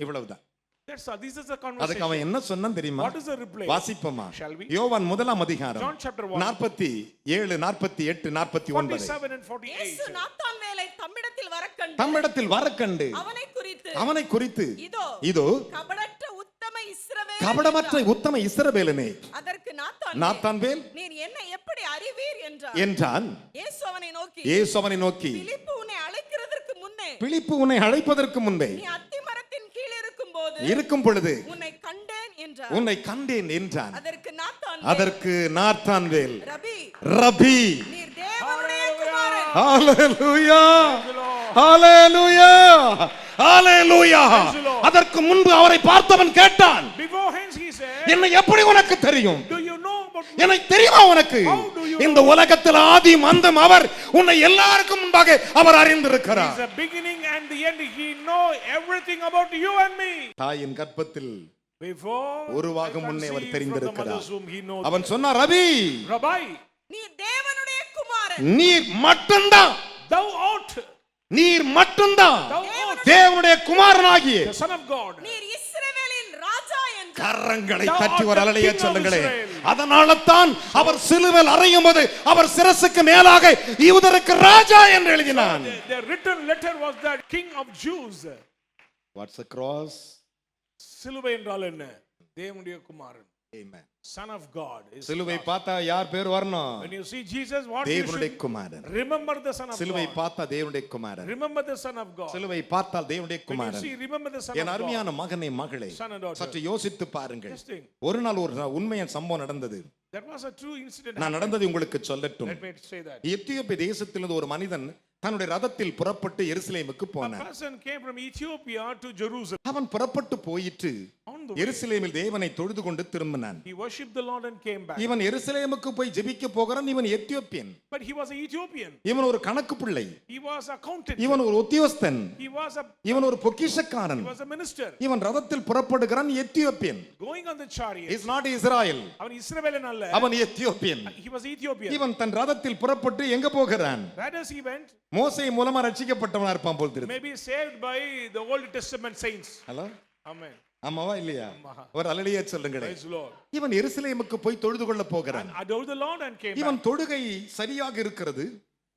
இவ்வளவுதான். That's all. This is the அதுக்கு conversation. அவன் என்ன சொன்னான் தெரியுமா? What is the reply? வாசிப்போமா? Shall we? யோவான் முதலாம் அதிகாரம் John chapter 1. 47 48 49. 47 and 48. இயேசு நாத்தான்வேலை தம்மிடத்தில் வரக்கண்டு தம்மிடத்தில் வரக்கண்டு அவனை குறித்து இதோ இதோ கபடற்ற உத்தம இஸ்ரவேல் கபடமற்ற உத்தம இஸ்ரவேலனே அதற்கு நாத்தான்வேல் நீர் என்னை எப்படி அறிவீர் என்றான். இயேசு அவனை நோக்கி இயேசு அவனை நோக்கி, பிலிப்பு உன்னை அழைக்கிறதற்கு முன்னே பிலிப்பு உன்னை அழைப்பதற்கு முன்பே நீ அத்திமரத்தின் கீழ் இருக்கும் பொழுது உன்னை கண்டேன் என்றார். உன்னை கண்டேன் என்றான். அதற்கு நாத்தான்வேல் ரபி ரபி நீர் தேவனுடைய குமாரன். ஹalleluya ஹalleluya ஹalleluya. அதற்கு முன்பு அவரை பார்த்தவன் கேட்டான், என்னை எப்படி உனக்கு தெரியும்? எனக்கு தெரியுமா உனக்கு? இந்த உலகத்தில் ஆதி மந்தம் அவர் உன்னை எல்லாருக்கும் முன்பாக அவர் அறிந்திருக்கிறார். He is the beginning and the end. He know everything about you and me. தாயின் கர்ப்பத்தில் Before உருவாகும் முன்னே அவர் தெரிந்திருக்கிறார். தெரிந்திருக்கிறார். அவன் சொன்னார், ரபி நீ தேவனுடைய குமாரன். நீர் மட்டும்தான், thou art, நீர் மட்டும்தான் தேவனுடைய குமாரனாகிய the son of God. நீர் இஸ்ரவேலின் ராஜா என்றார். கரங்களை தட்டி ஒரு அல்லேலூயா சொல்லுங்களே. அதனால தான் அவர் சிலுவையில் அறையும் போது அவர் சிரசுக்கு மேலாக யூதருக்கு ராஜா என்று எழுதினான். The written letter was that king of Jews. What's a cross? சிலுவை என்றால் என்ன? தேவனுடைய குமாரன். Amen. Son of God is சிலுவை பார்த்தா யார் பேர் வரணும்? when you see Jesus, what you தேவனுடைய should Kumaran. remember the Son of சிலுவை God. பார்த்தா தேவனுடைய குமாரன். Remember the Son of God. சிலுவை பார்த்தால் தேவனுடைய When you Kumaran. see, remember the Son N of God. அருமையான மகனே மகளே, Son and daughter. சற்று யோசித்து பாருங்கள். Just think. ஒரு நாள் ஒரு உண்மையான சம்பவம் நடந்தது. That was a true incident. நான் நடந்ததை உங்களுக்கு சொல்லட்டும். Let me say that. எத்தியோப்பிய தேசத்திலிருந்து ஒரு மனிதன் தன்னுடைய ரதத்தில் புறப்பட்டு எருசலேமுக்கு A போனான். person came from Ethiopia to Jerusalem. அவன் புறப்பட்டு போயிட்டு On the way, எருசலேமில் தேவனை தொழுது கொண்டு திரும்பினான். he worshipped the Lord and came back. இவன் எருசலேமுக்கு போய் ஜெபிக்க போகிறான். இவன் Ethiopian. But he was an Ethiopian. இவன் ஒரு கணக்கு பிள்ளை. He was accountant. இவன் ஒரு உத்தியோகஸ்தன். He was இவன் ஒரு பொக்கிஷக்காரன். a minister. இவன் ரதத்தில் புறப்படுகிறான். Ethiopian. Going on the chariot. Is not Israel. அவன் இஸ்ரவேலன் அல்ல. அவன் எத்தியோப்பியன். He was Ethiopian. இவன் தன் ரதத்தில் புறப்பட்டு எங்க போகிறான்? Where does he went? மோசே மூலமா ரட்சிக்கப்பட்டவனா இருப்பான் போல் தெரியுது. Maybe saved by the Old Testament saints. Hello, Amen. ஆமாவா இல்லையா? ஒரு அல்லேலூயா சொல்லுங்களே. Praise the Lord. இவன் எருசலேமுக்கு போய் தொழுது கொள்ள போகிறான். And adored the Lord and came இவன் back. தொழுகை சரியாக இருக்கிறது.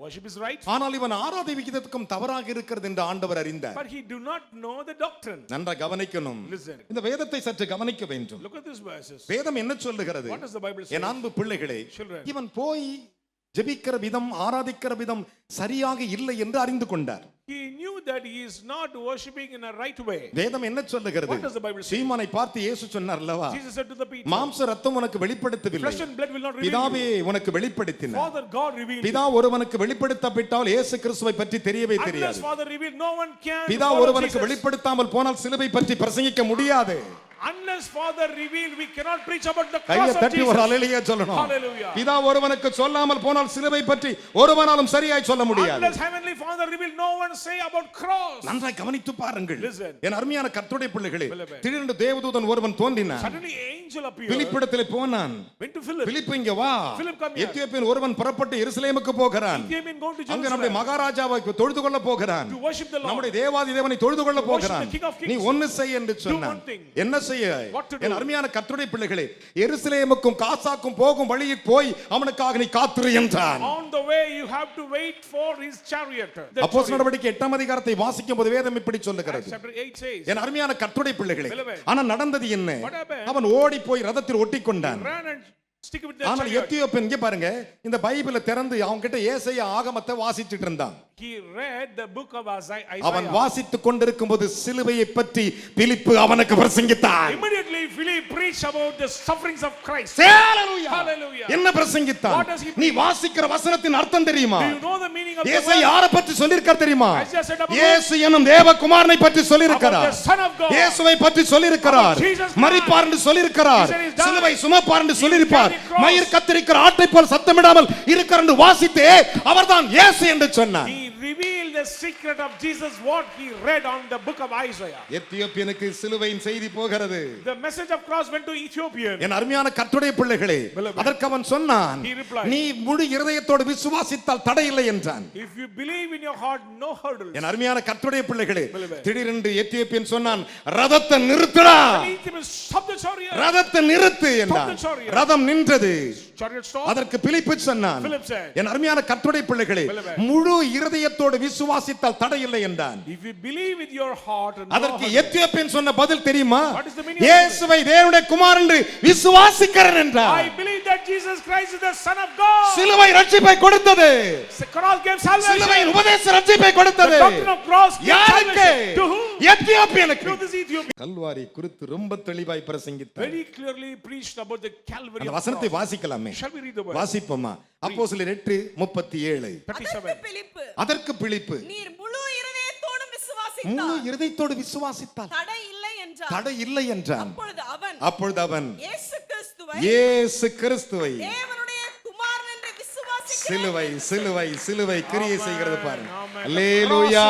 Worship is right. ஆனால் இவன் ஆராதிக்கிறதுக்கும் தவறாக இருக்கிறது என்று ஆண்டவர் அறிந்தார். But he do not know the doctrine. நன்றா கவனிக்கணும். Listen. இந்த வேதத்தை சற்று கவனிக்க வேண்டும். Look at these verses. வேதம் என்ன சொல்லுகிறது? What does the Bible say? என் அன்பு பிள்ளைகளே, Children. இவன் போய் ஜெபிக்கிற விதம் ஆராதிக்கிற விதம் சரியாக இல்லை என்று அறிந்து கொண்டார். He knew that he is not worshiping in a right way. வேதம் என்ன சொல்லுகிறது? What does the Bible say? சீமோனை பார்த்து இயேசு சொன்னார் அல்லவா, Jesus said to the Peter, மாம்ச ரத்தம் உனக்கு வெளிப்படுத்தவில்லை, flesh and blood will not reveal பிதாவே you. உனக்கு வெளிப்படுத்தினார். Father God revealed. பிதா ஒருவனுக்கு வெளிப்படுத்தாவிட்டால் இயேசு கிறிஸ்துவை பற்றி தெரியவே Unless தெரியாது. Father revealed, no one can. பிதா follow ஒருவனுக்கு Jesus. வெளிப்படுத்தாமல் போனால் சிலுவை பற்றி பிரசங்கிக்க முடியாது. Unless Father revealed, we cannot preach about the கையை cross of தட்டி ஒரு Jesus. அல்லேலூயா சொல்லணும். Hallelujah. பிதா ஒருவனுக்கு சொல்லாமல் போனால் சிலுவை பற்றி ஒருவனாலும் சரியாய் சொல்ல முடியாது. Unless Heavenly Father revealed, no one say about cross. நன்றாய் கவனித்து பாருங்கள். Listen. என் அருமையான கர்த்தருடைய பிள்ளைகளே, Beloved. திடீரென்று தேவதூதன் ஒருவன் தோன்றினான். Suddenly angel appeared. பிலிப்பிடத்திலே போனான். Went to Philip. பிலிப்பு இங்க வா. Philip, come here. எத்தியோப்பியன் ஒருவன் புறப்பட்டு எருசலேமுக்கு போகிறான். He came in going to அங்க நம்முடைய Jerusalem மகாராஜாவை தொழுது கொள்ள போகிறான். to worship the Lord. நம்முடைய தேவாதி தேவனை தொழுது கொள்ள போகிறான். the King of Kings. நீ ஒன்னு செய் என்று சொன்னான். one thing. என்ன செய்ய? What to do? என் அருமையான கர்த்தருடைய பிள்ளைகளே, எருசலேமுக்கும் காசாக்கும் போகும் வழியில் போய் அவனுக்காக நீ காத்திரு என்றான். On the way you have to wait for his chariot. அப்போஸ்தலர் நடவடிக்கை 8ஆம் அதிகாரத்தை வாசிக்கும் போது வேதம் இப்படி சொல்லுகிறது. Chapter 8 says, என் அருமையான கர்த்தருடைய பிள்ளைகளே, Beloved. ஆனா நடந்தது என்ன? What happened? அவன் ஓடி போய் ரதத்தில் ஒட்டிக்கொண்டான். ran and stick with the ஆனால் chariot. எத்தியோப்பியன் இங்க பாருங்க, இந்த பைபிளை திறந்து அவங்க கிட்ட ஏசாயா ஆகமத்தை வாசிச்சிட்டு இருந்தான். He read the book of Isaiah. அவன் வாசித்துக் கொண்டிருக்கும் போது சிலுவையை பற்றி பிலிப்பு அவனுக்கு பிரசங்கித்தான். Immediately Philip preached about the sufferings of Christ. Hallelujah. Hallelujah. என்ன பிரசங்கித்தான்? What does he preach? நீ வாசிக்கிற வசனத்தின் அர்த்தம் தெரியுமா? Do you know the meaning of the இயேசு word? யாரை பற்றி சொல்லியிருக்கார் தெரியுமா? Isaiah said about இயேசு என்னும் தேவகுமாரனை பற்றி சொல்லியிருக்கிறார். about the Son of God. இயேசுவை பற்றி சொல்லியிருக்கிறார். About Jesus Christ. மரிப்பார் என்று சொல்லியிருக்கிறார். He said he's died. சிலுவை சுமப்பார் என்று சொல்லியிருப்பார். carried cross. மயிர் கத்தரிக்கிற ஆட்டை போல் சத்தமிடாமல் இருக்கிறார் என்று வாசித்தே அவர்தான் இயேசு என்று சொன்னார். He revealed the secret of Jesus, what he read on the book of Isaiah. எத்தியோப்பியனுக்கு சிலுவையின் செய்தி போகிறது. The message of cross went to Ethiopian. என் அருமையான கர்த்தருடைய பிள்ளைகளே, Beloved. அதற்கு அவன் சொன்னான், He replied. நீ முழு இருதயத்தோடு விசுவாசித்தால் தடையில்லை என்றான். If you believe in your heart, no hurdles. என் அருமையான கர்த்தருடைய பிள்ளைகளே, Beloved. திடீரென்று எத்தியோப்பியன் சொன்னான், ரதத்தை நிறுத்துடா, Stop the chariot. ரதத்தை நிறுத்து என்றான். Stop the chariot. ரதம் நின்றது. Chariot stop. அதற்கு பிலிப்பு சொன்னான், Philip said. என் அருமையான கர்த்தருடைய பிள்ளைகளே, Beloved. முழு இருதயத்தோடு விசுவாசித்தால் தடையில்லை என்றான். If you believe with your heart, no அதற்கு hurdles. எத்தியோப்பியன் சொன்ன பதில் தெரியுமா? What is the meaning of இயேசுவை தேவனுடைய குமாரன் என்று விசுவாசிக்கிறேன் என்றார். I believe that Jesus Christ is the Son of God. சிலுவை ரட்சிப்பை கொடுத்தது. The cross gave salvation. சிலுவையின் உபதேச ரட்சிப்பை The கொடுத்தது. doctrine of cross gave யாருக்கு? salvation. To whom? எத்தியோப்பியனுக்கு. To this Ethiopian. Kalvari குறித்து ரொம்ப தெளிவாய் பிரசங்கித்தார். Very clearly preached about the Calvary அந்த of வசனத்தை cross. வாசிக்கலாமே? Shall we read the word? வாசிப்போமா? அப்போஸ்தலர் 8:37. 37. அதற்கு பிலிப்பு, நீர் முழு இருதயத்தோடும் முழு விசுவாசித்தால் இருதயத்தோடு விசுவாசித்தால் தடை இல்லை என்றார். தடை இல்லை என்றான். அப்பொழுது அவன் இயேசு கிறிஸ்துவை தேவனுடைய குமாரன் என்று விசுவாசிக்கிறேன். சிலுவை சிலுவை சிலுவை கிரியை செய்கிறது பாருங்க. Amen. Hallelujah,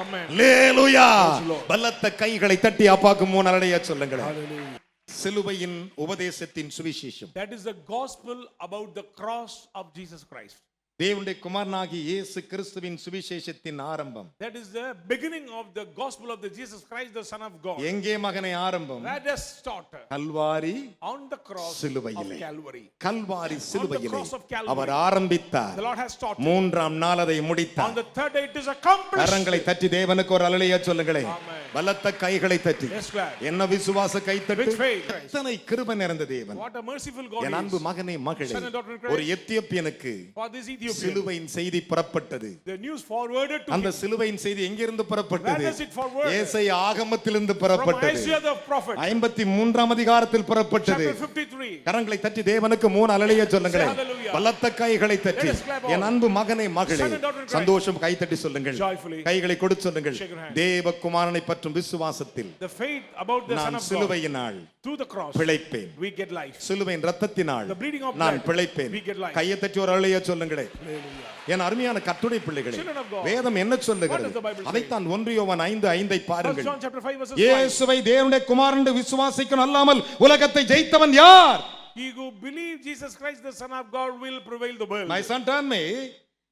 Amen. Hallelujah. Praise the Lord. பலத்த கைகளை தட்டி அப்பாக்கு மூணலையா சொல்லுங்க. Hallelujah. சிலுவையின் உபதேசத்தின் சுவிசேஷம். That is the gospel about the cross of Jesus Christ. தேவனுடைய குமாரனாகிய இயேசு கிறிஸ்துவின் சுவிசேஷத்தின் ஆரம்பம். That is the beginning of the gospel of the Jesus Christ, the Son of God. எங்கே மகனே ஆரம்பம்? Where does start? Kalvari On the cross of சிலுவையிலே. Calvary. கல்வாரி சிலுவையிலே cross of Calvary. அவர் ஆரம்பித்தார். The Lord has started. மூன்றாம் நாள் அதை On முடித்தார். the third day it is accomplished. கரங்களை தட்டி தேவனுக்கு ஒரு அல்லேலூயா சொல்லுங்களேன். Amen. பலத்த கைகளை தட்டி. Yes, Lord. என்ன விசுவாச கைத்தட்டு. With faith. எத்தனை கிருபை நிறைந்த தேவன். What a merciful God என் அன்பு is. மகனே மகளே, Son and daughter in Christ. ஒரு எத்தியோப்பியனுக்கு For this Ethiopian, சிலுவையின் செய்தி புறப்பட்டது. the news forwarded to அந்த him. சிலுவையின் செய்தி எங்கிருந்து புறப்பட்டது? Where does it forward? ஏசாயா ஆகமத்திலிருந்து From புறப்பட்டது. Isaiah the prophet. 53ஆம் அதிகாரத்தில் புறப்பட்டது. Chapter 53. கரங்களை தட்டி தேவனுக்கு 3 அல்லேலூயா சொல்லுங்களேன். Say hallelujah. பலத்த கைகளை தட்டி. Let us clap all. என் அன்பு மகனே மகளே, Son and daughter in Christ. சந்தோஷம் கை தட்டி சொல்லுங்கள். Joyfully. கைகளை கொடுத்து சொல்லுங்கள். Shake your hand. தேவகுமாரனை பற்றும் விசுவாசத்தில் The faith about the Son நான் of God. சிலுவையினால் Through the cross, பிழைப்பேன். we get life. சிலுவையின் இரத்தத்தினால் The bleeding of நான் blood, பிழைப்பேன். we get life. கையை தட்டி ஒரு அல்லேலூயா சொல்லுங்களேன். Hallelujah. என் அருமையான கர்த்தருடைய பிள்ளைகளே, Children of God. வேதம் என்ன சொல்லுகிறது? What does the Bible say? அதைத்தான் 1 யோவான் 5:5 First பாருங்கள். John chapter 5 verses 5. இயேசுவை தேவனுடைய குமாரன் என்று விசுவாசிக்கும் அல்லாமல் உலகத்தை ஜெயித்தவன் யார்? He who believes Jesus Christ the Son of God will prevail the world. My son tell me,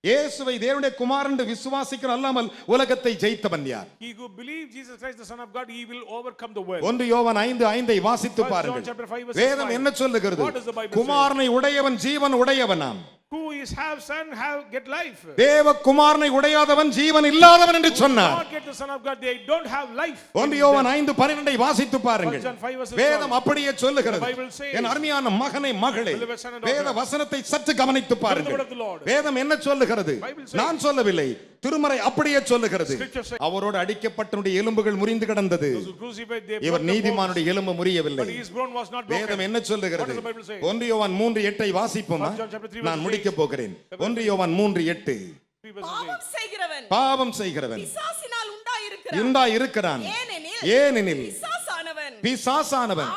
இயேசுவை தேவனுடைய குமாரன் என்று விசுவாசிக்கும் அல்லாமல் உலகத்தை ஜெயித்தவன் யார்? He who believes Jesus Christ the Son of God, he will overcome the world. 1 யோவான் 5:5 வாசித்து First John பாருங்கள். chapter 5 verses வேதம் 5. என்ன சொல்லுகிறது? What does the Bible say? குமாரனை உடையவன் ஜீவன் உடையவனாம். Who is have son have get life. தேவ குமாரனை உடையாதவன் ஜீவன் இல்லாதவன் என்று Who சொன்னார். not get the Son of God, they don't have life. 1 யோவான் 5:12 வாசித்து பாருங்கள். First John 5 verses வேதம் 12. அப்படியே சொல்லுகிறது. The Bible says, என் அருமையான மகனே மகளே, beloved son and daughter, வேத வசனத்தை சற்று கவனித்து the பாருங்கள். word of the Lord. வேதம் என்ன சொல்லுகிறது? Bible says, நான் சொல்லவில்லை, திருமறை அப்படியே சொல்லுகிறது. Scripture says, அவரோடு அடிக்கப்பட்டனுடைய எலும்புகள் முறிந்து கிடந்தது. those who crucified, they இவர் broke the bones, நீதிமானுடைய எலும்பு முறியவில்லை. but his bone was not வேதம் broken. என்ன சொல்லுகிறது? What does the Bible say? 1 யோவான் 3:8 வாசிப்போமா? First John chapter 3 நான் verse முடிக்க 8. போகிறேன். 1 யோவான் 3:8 3 verses 8. பாவம் செய்கிறவன் பாவம் செய்கிறவன் பிசாசினால் உண்டாயிருக்கிறான். இந்தா இருக்கிறான். ஏனெனில் பிசாசானவன் பிசாசானவன்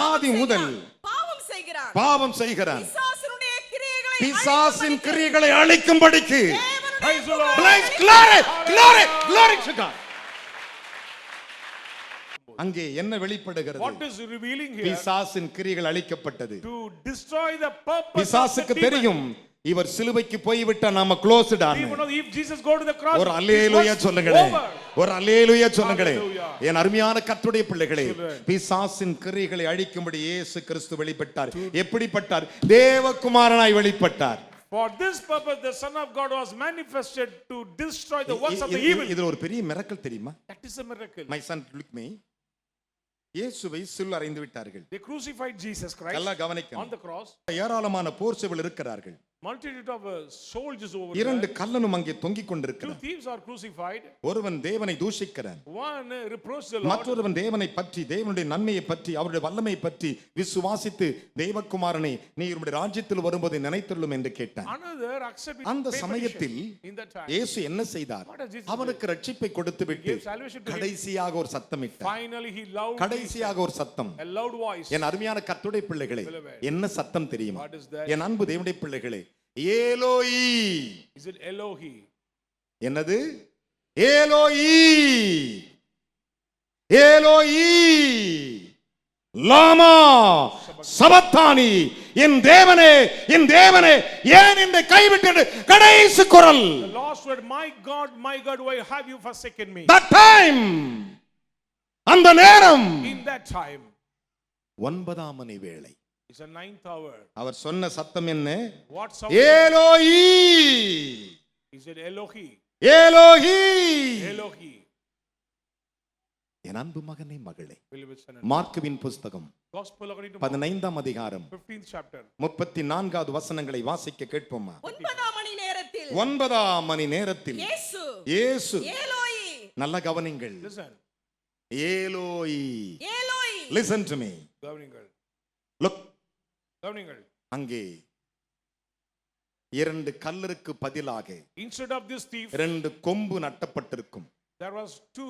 ஆதி முதல் பாவம் செய்கிறான். பாவம் செய்கிறான். பிசாசினுடைய கிரியைகளை பிசாசின் கிரியைகளை அழிக்கும்படிக்கு. Praise the Lord. Glory to God. அங்கே என்ன வெளிப்படுகிறது? What is revealing here? பிசாசின் கிரியைகள் அழிக்கப்பட்டது. To destroy the purpose of பிசாசுக்கு the demon. தெரியும் இவர் சிலுவைக்கு போய்விட்டா நாம க்ளோஸ்ட் ஆன. Even though if Jesus go to the cross, ஒரு it அல்லேலூயா was சொல்லுங்களே. over. ஒரு அல்லேலூயா சொல்லுங்களே. Hallelujah. என் அருமையான கர்த்தருடைய பிள்ளைகளே, Children. பிசாசின் கிரியைகளை அழிக்கும்படி இயேசு கிறிஸ்து வெளிப்பட்டார். எப்படிப்பட்டார்? தேவகுமாரனாய் வெளிப்பட்டார். For this purpose the Son of God was manifested to destroy the works of the evil. இதுல ஒரு பெரிய மிரக்கல் தெரியுமா? That is a miracle. My son look me. இயேசுவை சிலுவையில் அறைந்து விட்டார்கள். They crucified Jesus Christ நல்லா கவனிக்கணும். on the cross. ஏராளமான போர் சேவல் இருக்கிறார்கள். Multitude of soldiers over இரண்டு there. கல்லனும் அங்கே தொங்கிக் Two கொண்டிருக்கிறார். thieves are crucified. ஒருவன் தேவனை தூஷிக்கிறான். One reproached the Lord. மற்றொருவன் தேவனை பற்றி தேவனுடைய நன்மையை பற்றி அவருடைய வல்லமை பற்றி விசுவாசித்து தேவகுமாரனை நீ உம்முடைய ராஜ்யத்தில் வரும்போது நினைத்துள்ளும் என்று கேட்டான். Another accepted அந்த pay சமயத்தில் petition. In that time, இயேசு என்ன செய்தார்? What does Jesus அவனுக்கு ரட்சிப்பை கொடுத்துவிட்டு gave salvation to him. கடைசியாக ஒரு சத்தமிட்டார். Finally he loudly கடைசியாக ஒரு சத்தம். a loud voice. என் அருமையான கர்த்தருடைய பிள்ளைகளே, என்ன சத்தம் தெரியுமா? What is that? என் அன்பு தேவனுடைய பிள்ளைகளே, ஏலோயி. Is it Elohi? என்னது? ஏலோயி, ஏலோயி லாமா சபத்தானி. என் தேவனே, என் தேவனே, ஏன் என்னை கைவிட்டது? கடைசி குரல். The last word, my God, why have you forsaken me? That time, அந்த நேரம், In that time, 9ஆம் மணி வேளை. it's a 9th hour. அவர் சொன்ன சத்தம் என்ன? What sound? ஏலோயி, Is it Elohi? ஏலோயி. Elohi. என் அன்பு மகனே மகளே, Beloved son and மார்க்குவின் புஸ்தகம் Gospel according to Mark, 15ஆம் அதிகாரம் 15th chapter. 34வது வசனங்களை வாசிக்க கேட்போமா? 9ஆம் மணி நேரத்தில் 9ஆம் மணி நேரத்தில் இயேசு இயேசு, ஏலோயி நல்ல கவனிங்கள், Listen. ஏலோயி. ஏலோயி Listen to me. கவனிங்கள். Look. கவனிங்கள். அங்கே 2 கல்லருக்கு பதிலாக Instead of this thief, 2 கொம்பு நட்டப்பட்டிருக்கும். there was 2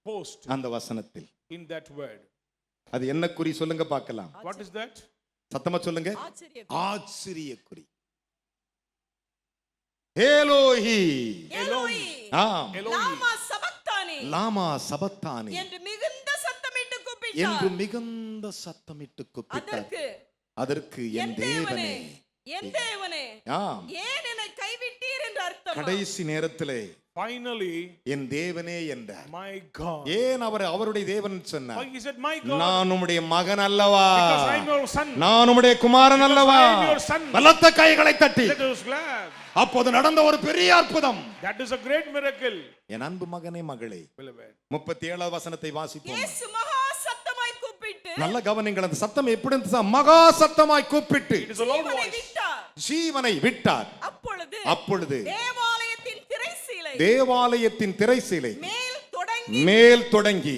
posts அந்த வசனத்தில் in that word. அது என்ன குறி சொல்லுங்க பார்க்கலாம். What is that? சத்தமா சொல்லுங்க. ஆச்சரியம் ஆச்சரிய குறி. ஏலோஹி. ஏலோயி ஆம். Elohi. லாமா சபக்தானி லாமா சபத்தானி என்று மிகுந்த சத்தமிட்டு என்று கூப்பிட்டார். மிகுந்த சத்தமிட்டு கூப்பிட்டார். அதற்கு அதற்கு என் தேவனே, என் தேவனே ஆம், ஏன் என்னை கடைசி நேரத்திலே finally, என் தேவனே என்றார். my God. ஏன் அவருடைய தேவன் Why சொன்னார்? he said, my God? நான் உம்முடைய மகன் அல்லவா, Because I am your son. நான் உம்முடைய குமாரன் அல்லவா. I am your son. பலத்த கைகளை தட்டி Let us glad. அப்போது நடந்த ஒரு பெரிய அற்புதம். That is a great miracle. என் அன்பு மகனே மகளே, Beloved. 37வது வசனத்தை வாசிப்போம். இயேசு மகா சத்தமாய் கூப்பிட்டு நல்ல கவனிங்கள், அந்த சத்தம் எப்படி இருந்துச்சா? மகா சத்தமாய் கூப்பிட்டு It is a loud ஜீவனை voice. விட்டார். ஜீவனை விட்டார். அப்பொழுது தேவாலயத்தின் திரைசீலை மேல் தொடங்கி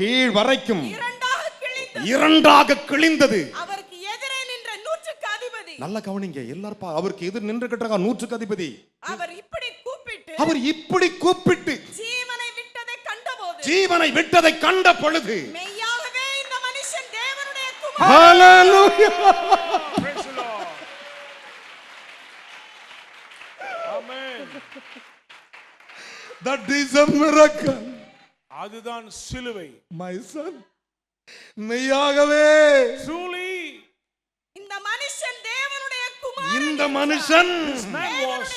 கீழ் வரைக்கும் இரண்டாக கிழிந்தது. இரண்டாக கிழிந்தது. அவருக்கு எதிரே நின்ற நூற்றுக்கு அதிபதி, நல்ல கவனிங்க எல்லாரும், அவருக்கு எதிர் நின்று கிட்ட நூற்றுக்கு அதிபதி அவர் இப்படி கூப்பிட்டு ஜீவனை விட்டதை கண்ட பொழுது மெய்யாகவே இந்த மனுஷன் தேவனுடைய குமாரன். ஹalleluya. Praise the Lord. Amen. That is a miracle. அதுதான் சிலுவை. My son, மெய்யாகவே Truly, இந்த மனுஷன் தேவனுடைய குமாரன். இந்த மனுஷன் man was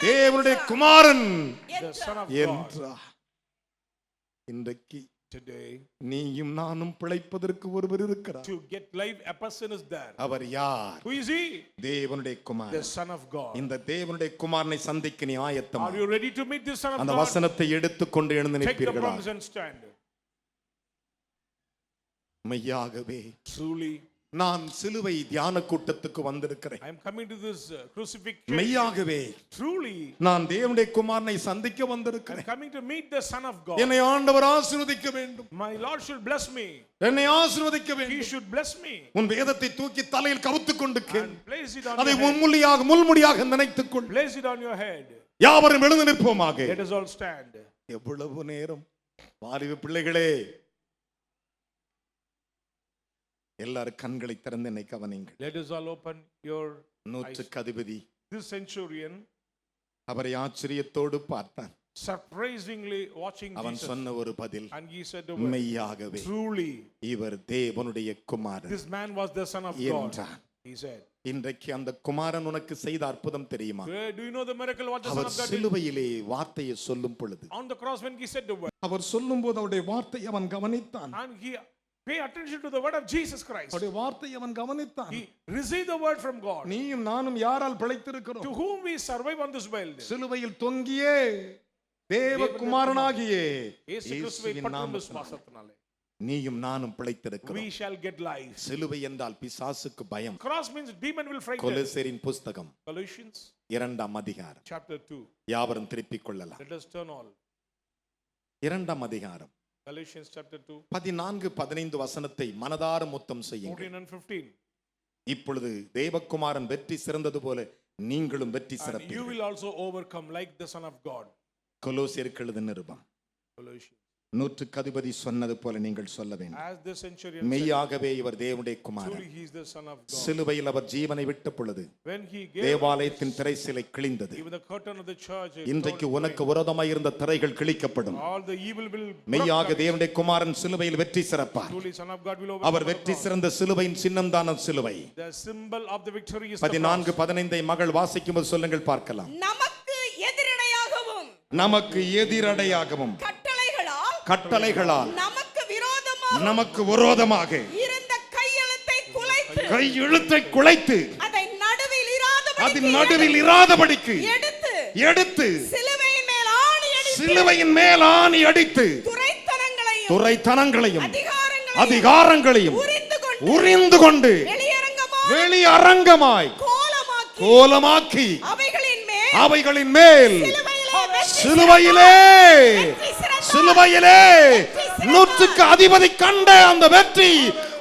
தேவனுடைய குமாரன் the son of God. என்றார். இன்றைக்கு Today, நீயும் நானும் பிழைப்பதற்கு ஒருவர் இருக்கிறார். to get life, a person is there. அவர் யார்? Who is he? தேவனுடைய The Kumaran. son of God. இந்த தேவனுடைய குமாரனை சந்திக்க நீ ஆயத்தமா? Are you ready to meet this son of அந்த God? வசனத்தை எடுத்துக்கொண்டு எழுந்து Take the நிற்பீர்களா? promise and stand. மெய்யாகவே Truly, நான் சிலுவை தியான கூட்டத்துக்கு வந்திருக்கிறேன். I am coming to this crucifixion. மெய்யாகவே Truly, நான் தேவனுடைய குமாரனை சந்திக்க I am வந்திருக்கிறேன். coming to meet the son of God. என்னை ஆண்டவர் ஆசீர்வதிக்க வேண்டும். My Lord should bless me. என்னை ஆசீர்வதிக்க He வேண்டும். should bless me. உன் வேதத்தை தூக்கி தலையில் கவுத்துக் கொண்டு கேள். And place it on அதை your head. முள்முடியாக நினைத்துக் கொள். Place it on your head. யாவரும் எழுந்து நிற்போமாக. Let us all stand. எவ்வளவு நேரம் வாலிப பிள்ளைகளே, எல்லாரும் கண்களை திறந்து என்னை கவனிங்கள். Let us all open your eyes. நூற்றுக்கு அதிபதி This centurion, அவரை ஆச்சரியத்தோடு பார்த்தான். surprisingly watching அவன் Jesus, சொன்ன ஒரு பதில், and he said the word, மெய்யாகவே truly, இவர் தேவனுடைய குமாரன் this man was the son of God. என்றான். He said, இன்றைக்கு அந்த குமாரன் உனக்கு செய்த அற்புதம் தெரியுமா? do you know the miracle what the son our of God did? சிலுவையிலே வார்த்தையை சொல்லும் பொழுது, On the cross when he said the word, அவர் சொல்லும் போது அவருடைய வார்த்தையை அவன் கவனித்தான். and he pay attention to the word of Jesus Christ. அவருடைய வார்த்தையை அவன் கவனித்தான். He received the word from God. நீயும் நானும் யாரால் பிழைத்திருக்கிறோம்? To whom we survive on this world. சிலுவையில் தொங்கியே தேவகுமாரனாகியே இயேசு கிறிஸ்துவை இயேசுவின் பற்றும் நாமத்தினாலே விசுவாசத்தினாலே நீயும் நானும் பிழைத்திருக்கிறோம். we shall get life. சிலுவை என்றால் பிசாசுக்கு பயம். Cross means demon will frighten. கொலோசியரின் புஸ்தகம் Colossians 2ஆம் அதிகாரம். chapter 2. யாவரும் திருப்பிக் கொள்ளலாம். Let us turn all. 2ஆம் அதிகாரம் Colossians chapter 2. 14-15 வசனத்தை மனதார முத்தம் செய்யுங்கள். 14 and 15. இப்பொழுது தேவகுமாரன் வெற்றி சிறந்தது போல நீங்களும் வெற்றி And you சிறப்பீர்கள். will also overcome like the son of God. கொலோசியருக்கு எழுதின நிருபம். Colossians. நூற்றுக்கு அதிபதி சொன்னது போல நீங்கள் சொல்ல வேண்டும், As the centurion said, மெய்யாகவே இவர் தேவனுடைய குமாரன். truly he is the son of God. சிலுவையில் அவர் ஜீவனை விட்ட பொழுது When he gave தேவாலயத்தின் திரைச்சீலை கிழிந்தது. even the curtain of the church, இன்றைக்கு உனக்கு விரோதமாய் இருந்த திரைகள் கிழிக்கப்படும். all the evil will மெய்யாக தேவனுடைய குமாரன் சிலுவையில் வெற்றி சிறப்பார். truly son of God will our overcome. வெற்றி சிறந்த சிலுவையின் சின்னம் தான சிலுவை. The symbol of the victory is the cross. 14-15 மகள் வாசிக்கும்போது சொல்லுங்கள் பார்க்கலாம். நமக்கு எதிரடையாகவும் நமக்கு எதிரடையாகவும் கட்டளைகளால் நமக்கு விரோதமாக இருந்த கையெழுத்தை குலைத்து அதன் நடுவில் இராதபடிக்கு எடுத்து சிலுவையின் மேல் ஆணி அடித்து துரைத்தனங்களையும் அதிகாரங்களையும் உரிந்து கொண்டு வெளியரங்கமாய் கோலமாக்கி அவைகளின் மேல் சிலுவையிலே நூற்றுக்கு அதிபதி கண்ட அந்த வெற்றி,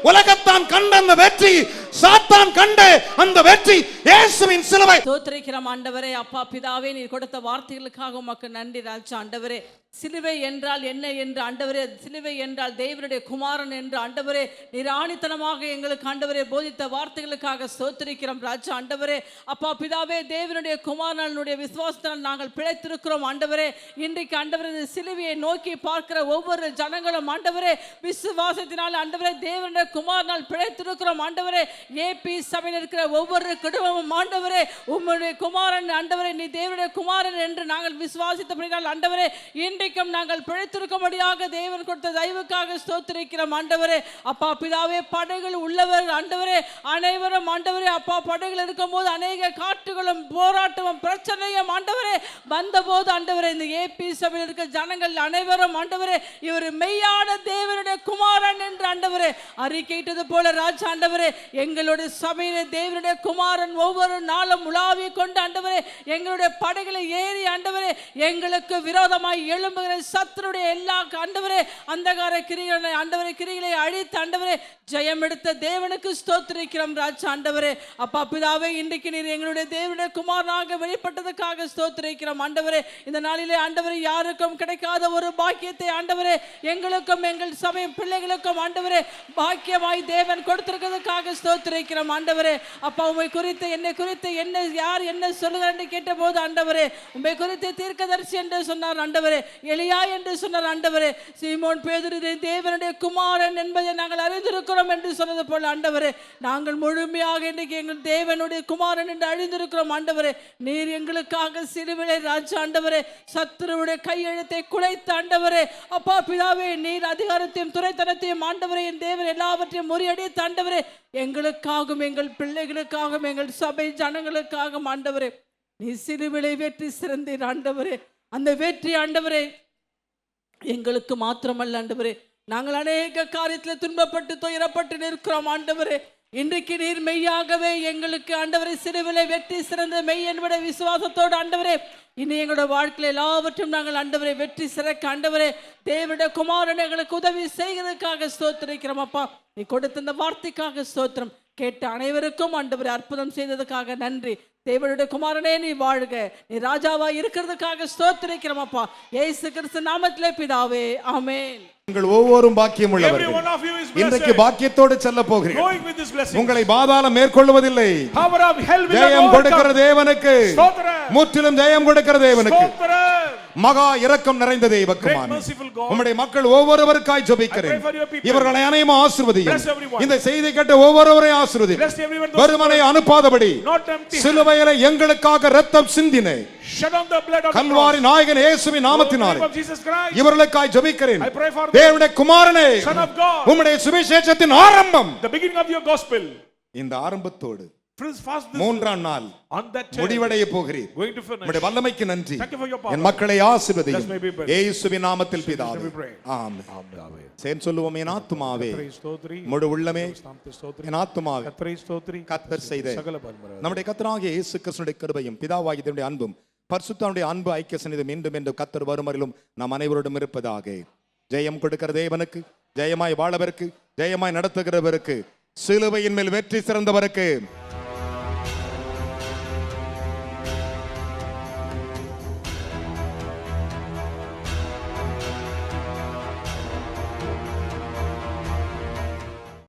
உலகத்தான் கண்ட அந்த வெற்றி, சாத்தான் கண்ட அந்த வெற்றி இயேசுவின் சிலுவை. ஸ்தோத்திரிக்கிறோம் ஆண்டவரே. அப்பா பிதாவே, நீர் கொடுத்த வார்த்தைகளுக்காக உமக்கு நன்றி ராஜா. ஆண்டவரே, சிலுவை என்றால் என்ன என்று ஆண்டவரே, சிலுவை என்றால் தேவனுடைய குமாரன் என்று ஆண்டவரே நீர் ஆணித்தனமாக எங்களுக்கு ஆண்டவரே போதித்த வார்த்தைகளுக்காக ஸ்தோத்திரிக்கிறோம் ராஜா. ஆண்டவரே அப்பா பிதாவே, தேவனுடைய குமாரனுடைய விசுவாசத்தால் நாங்கள் பிழைத்திருக்கிறோம் ஆண்டவரே. இன்றைக்கு ஆண்டவரே சிலுவையை நோக்கி பார்க்கிற ஒவ்வொரு ஜனங்களும் ஆண்டவரே விசுவாசத்தினால் ஆண்டவரே தேவனுடைய குமாரனால் பிழைத்திருக்கிறோம் ஆண்டவரே. ஏபி சபையில் இருக்கிற ஒவ்வொரு குடும்பமும் ஆண்டவரே உம்முடைய குமாரன் ஆண்டவரே, நீ தேவனுடைய குமாரன் என்று நாங்கள் விசுவாசித்தபடியால் ஆண்டவரே இன்றைக்கும் நாங்கள் பிழைத்திருக்கும்படியாக தேவன் கொடுத்த தயவுக்காக ஸ்தோத்திரிக்கிறோம் ஆண்டவரே. அப்பா பிதாவே, படைகள் உள்ளவர் ஆண்டவரே அனைவரும் ஆண்டவரே அப்பா படைகள் இருக்கும்போது அநேக காட்டுகளும் போராட்டமும் பிரச்சனையும் ஆண்டவரே வந்தபோது ஆண்டவரே இந்த ஏபி சபையில் இருக்கிற ஜனங்கள் அனைவரும் ஆண்டவரே இவர் மெய்யான தேவனுடைய குமாரன் என்று ஆண்டவரே அறிக்கையிட்டது போல ராஜா ஆண்டவரே, எங்களுடைய சபையிலே தேவனுடைய குமாரன் ஒவ்வொரு நாளும் உலாவி கொண்டு ஆண்டவரே எங்களுடைய படைகளை ஏறி ஆண்டவரே எங்களுக்கு விரோதமாய் எழும்புகிற சத்துருடைய எல்லா ஆண்டவரே அந்தகார கிரிகளை ஆண்டவரே கிரிகளை அழித்து ஆண்டவரே ஜெயம் எடுத்த தேவனுக்கு ஸ்தோத்திரிக்கிறோம் ராஜா ஆண்டவரே. அப்பா பிதாவே, இன்றைக்கு நீர் எங்களுடைய தேவனுடைய குமாரனாக வெளிப்பட்டதுக்காக ஸ்தோத்திரிக்கிறோம் ஆண்டவரே. இந்த நாளிலே ஆண்டவரே யாருக்கும் கிடைக்காத ஒரு பாக்கியத்தை ஆண்டவரே எங்களுக்கும் எங்கள் சபை பிள்ளைகளுக்கும் ஆண்டவரே பாக்கியமாய் தேவன் கொடுத்திருக்கிறதுக்காக ஸ்தோத்திரிக்கிறோம் ஆண்டவரே. அப்பா உம்மை குறித்து என்னை குறித்து என்ன யார் என்ன சொல்லுகிறார் என்று கேட்டபோது ஆண்டவரே உம்மை குறித்து தீர்க்கதரிசி என்று சொன்னார் ஆண்டவரே, எலியா என்று சொன்னார் ஆண்டவரே, சீமோன் பேதுரு தேவனுடைய குமாரன் என்பதை நாங்கள் அறிந்திருக்கிறோம் என்று சொன்னது போல ஆண்டவரே நாங்கள் முழுமையாக இன்றைக்கு எங்கள் தேவனுடைய குமாரன் என்று அறிந்திருக்கிறோம் ஆண்டவரே. நீர் எங்களுக்காக சிலுவிலே ராஜா ஆண்டவரே சத்துருவுடைய கையெழுத்தை குலைத்த ஆண்டவரே அப்பா பிதாவே, நீர் அதிகாரத்தையும் துரைத்தனத்தையும் ஆண்டவரே என் தேவன் எல்லாவற்றையும் முறியடித்த ஆண்டவரே எங்களுக்காகவும் எங்கள் பிள்ளைகளுக்காகவும் எங்கள் சபை ஜனங்களுக்காகவும் ஆண்டவரே நீ சிலுவிலை வெற்றி சிறந்தீர் ஆண்டவரே. அந்த வெற்றி ஆண்டவரே எங்களுக்கு மாத்திரமல்ல ஆண்டவரே, நாங்கள் அநேக காரியத்தில் துன்பப்பட்டு துயரப்பட்டு நிற்கிறோம் ஆண்டவரே. இன்றைக்கு நீர் மெய்யாகவே எங்களுக்கு ஆண்டவரை சிலுவிலை வெற்றி சிறந்த மெய் என்பதை விசுவாசத்தோடு ஆண்டவரே இனி எங்களோட வாழ்க்கையில் எல்லாவற்றும் நாங்கள் ஆண்டவரை வெற்றி சிறக்க ஆண்டவரே தேவனுடைய குமாரன் எங்களுக்கு உதவி செய்கிறதுக்காக ஸ்தோத்திரிக்கிறோம். அப்பா நீ கொடுத்த இந்த வார்த்தைக்காக ஸ்தோத்திரம். கேட்ட அனைவருக்கும் ஆண்டவரை அற்புதம் செய்ததுக்காக நன்றி. தேவனுடைய குமாரனே நீ வாழ்க, நீ ராஜாவா இருக்கிறதுக்காக ஸ்தோத்திரிக்கிறோம் அப்பா, இயேசு கிறிஸ்து நாமத்திலே பிதாவே, ஆமென். உங்கள் ஒவ்வொரு பாக்கியம் உள்ளவர்கள் இன்றைக்கு பாக்கியத்தோடு செல்ல போகிறீர்கள். உங்களை பாதாளம் மேற்கொள்வதில்லை. ஜெயம் கொடுக்கிற தேவனுக்கு, முற்றிலும் ஜெயம் கொடுக்கிற தேவனுக்கு, மகா இரக்கம் நிறைந்த தெய்வக்குமாரன், உம்முடைய மக்கள் ஒவ்வொருவருக்காய் ஜெபிக்கிறேன். இவர்களை அனைவரும் ஆசீர்வதியும். இந்த செய்தி கேட்ட ஒவ்வொருவரையும் ஆசீர்வதியும். வெறுமனே அனுப்பாதபடி சிலுவையிலே எங்களுக்காக இரத்தம் சிந்தின கல்வாரி நாயகன் இயேசுவின் நாமத்தினாலே இவர்களுக்காய் ஜெபிக்கிறேன். தேவனுடைய குமாரனே, உம்முடைய சுவிசேஷத்தின் ஆரம்பம், இந்த ஆரம்பத்தோடு மூன்றாம் நாள் முடிவடைய போகிறீர். உம்முடைய வல்லமைக்கு நன்றி. என் மக்களை ஆசீர்வதியும் இயேசுவின் நாமத்தில் பிதாவே, ஆமென். சேன் சொல்லுவோம், என் ஆத்துமாவே முழு உள்ளமே என் ஆத்துமாவே கர்த்தர் செய்த நம்முடைய கர்த்தராகிய இயேசு கிறிஸ்துவின் கிருபையும் பிதாவாகிய தேவனுடைய அன்பும் பரிசுத்தனுடைய அன்பு ஐக்கிய சந்நிதியும் மீண்டும் என்று கர்த்தர் வருமரிலும் நாம் அனைவரோடும் இருப்பதாக. ஜெயம் கொடுக்கிற தேவனுக்கு, ஜெயமாய் வாழவருக்கு, ஜெயமாய் நடத்துகிறவருக்கு, சிலுவையின் மேல் வெற்றி சிறந்தவருக்கு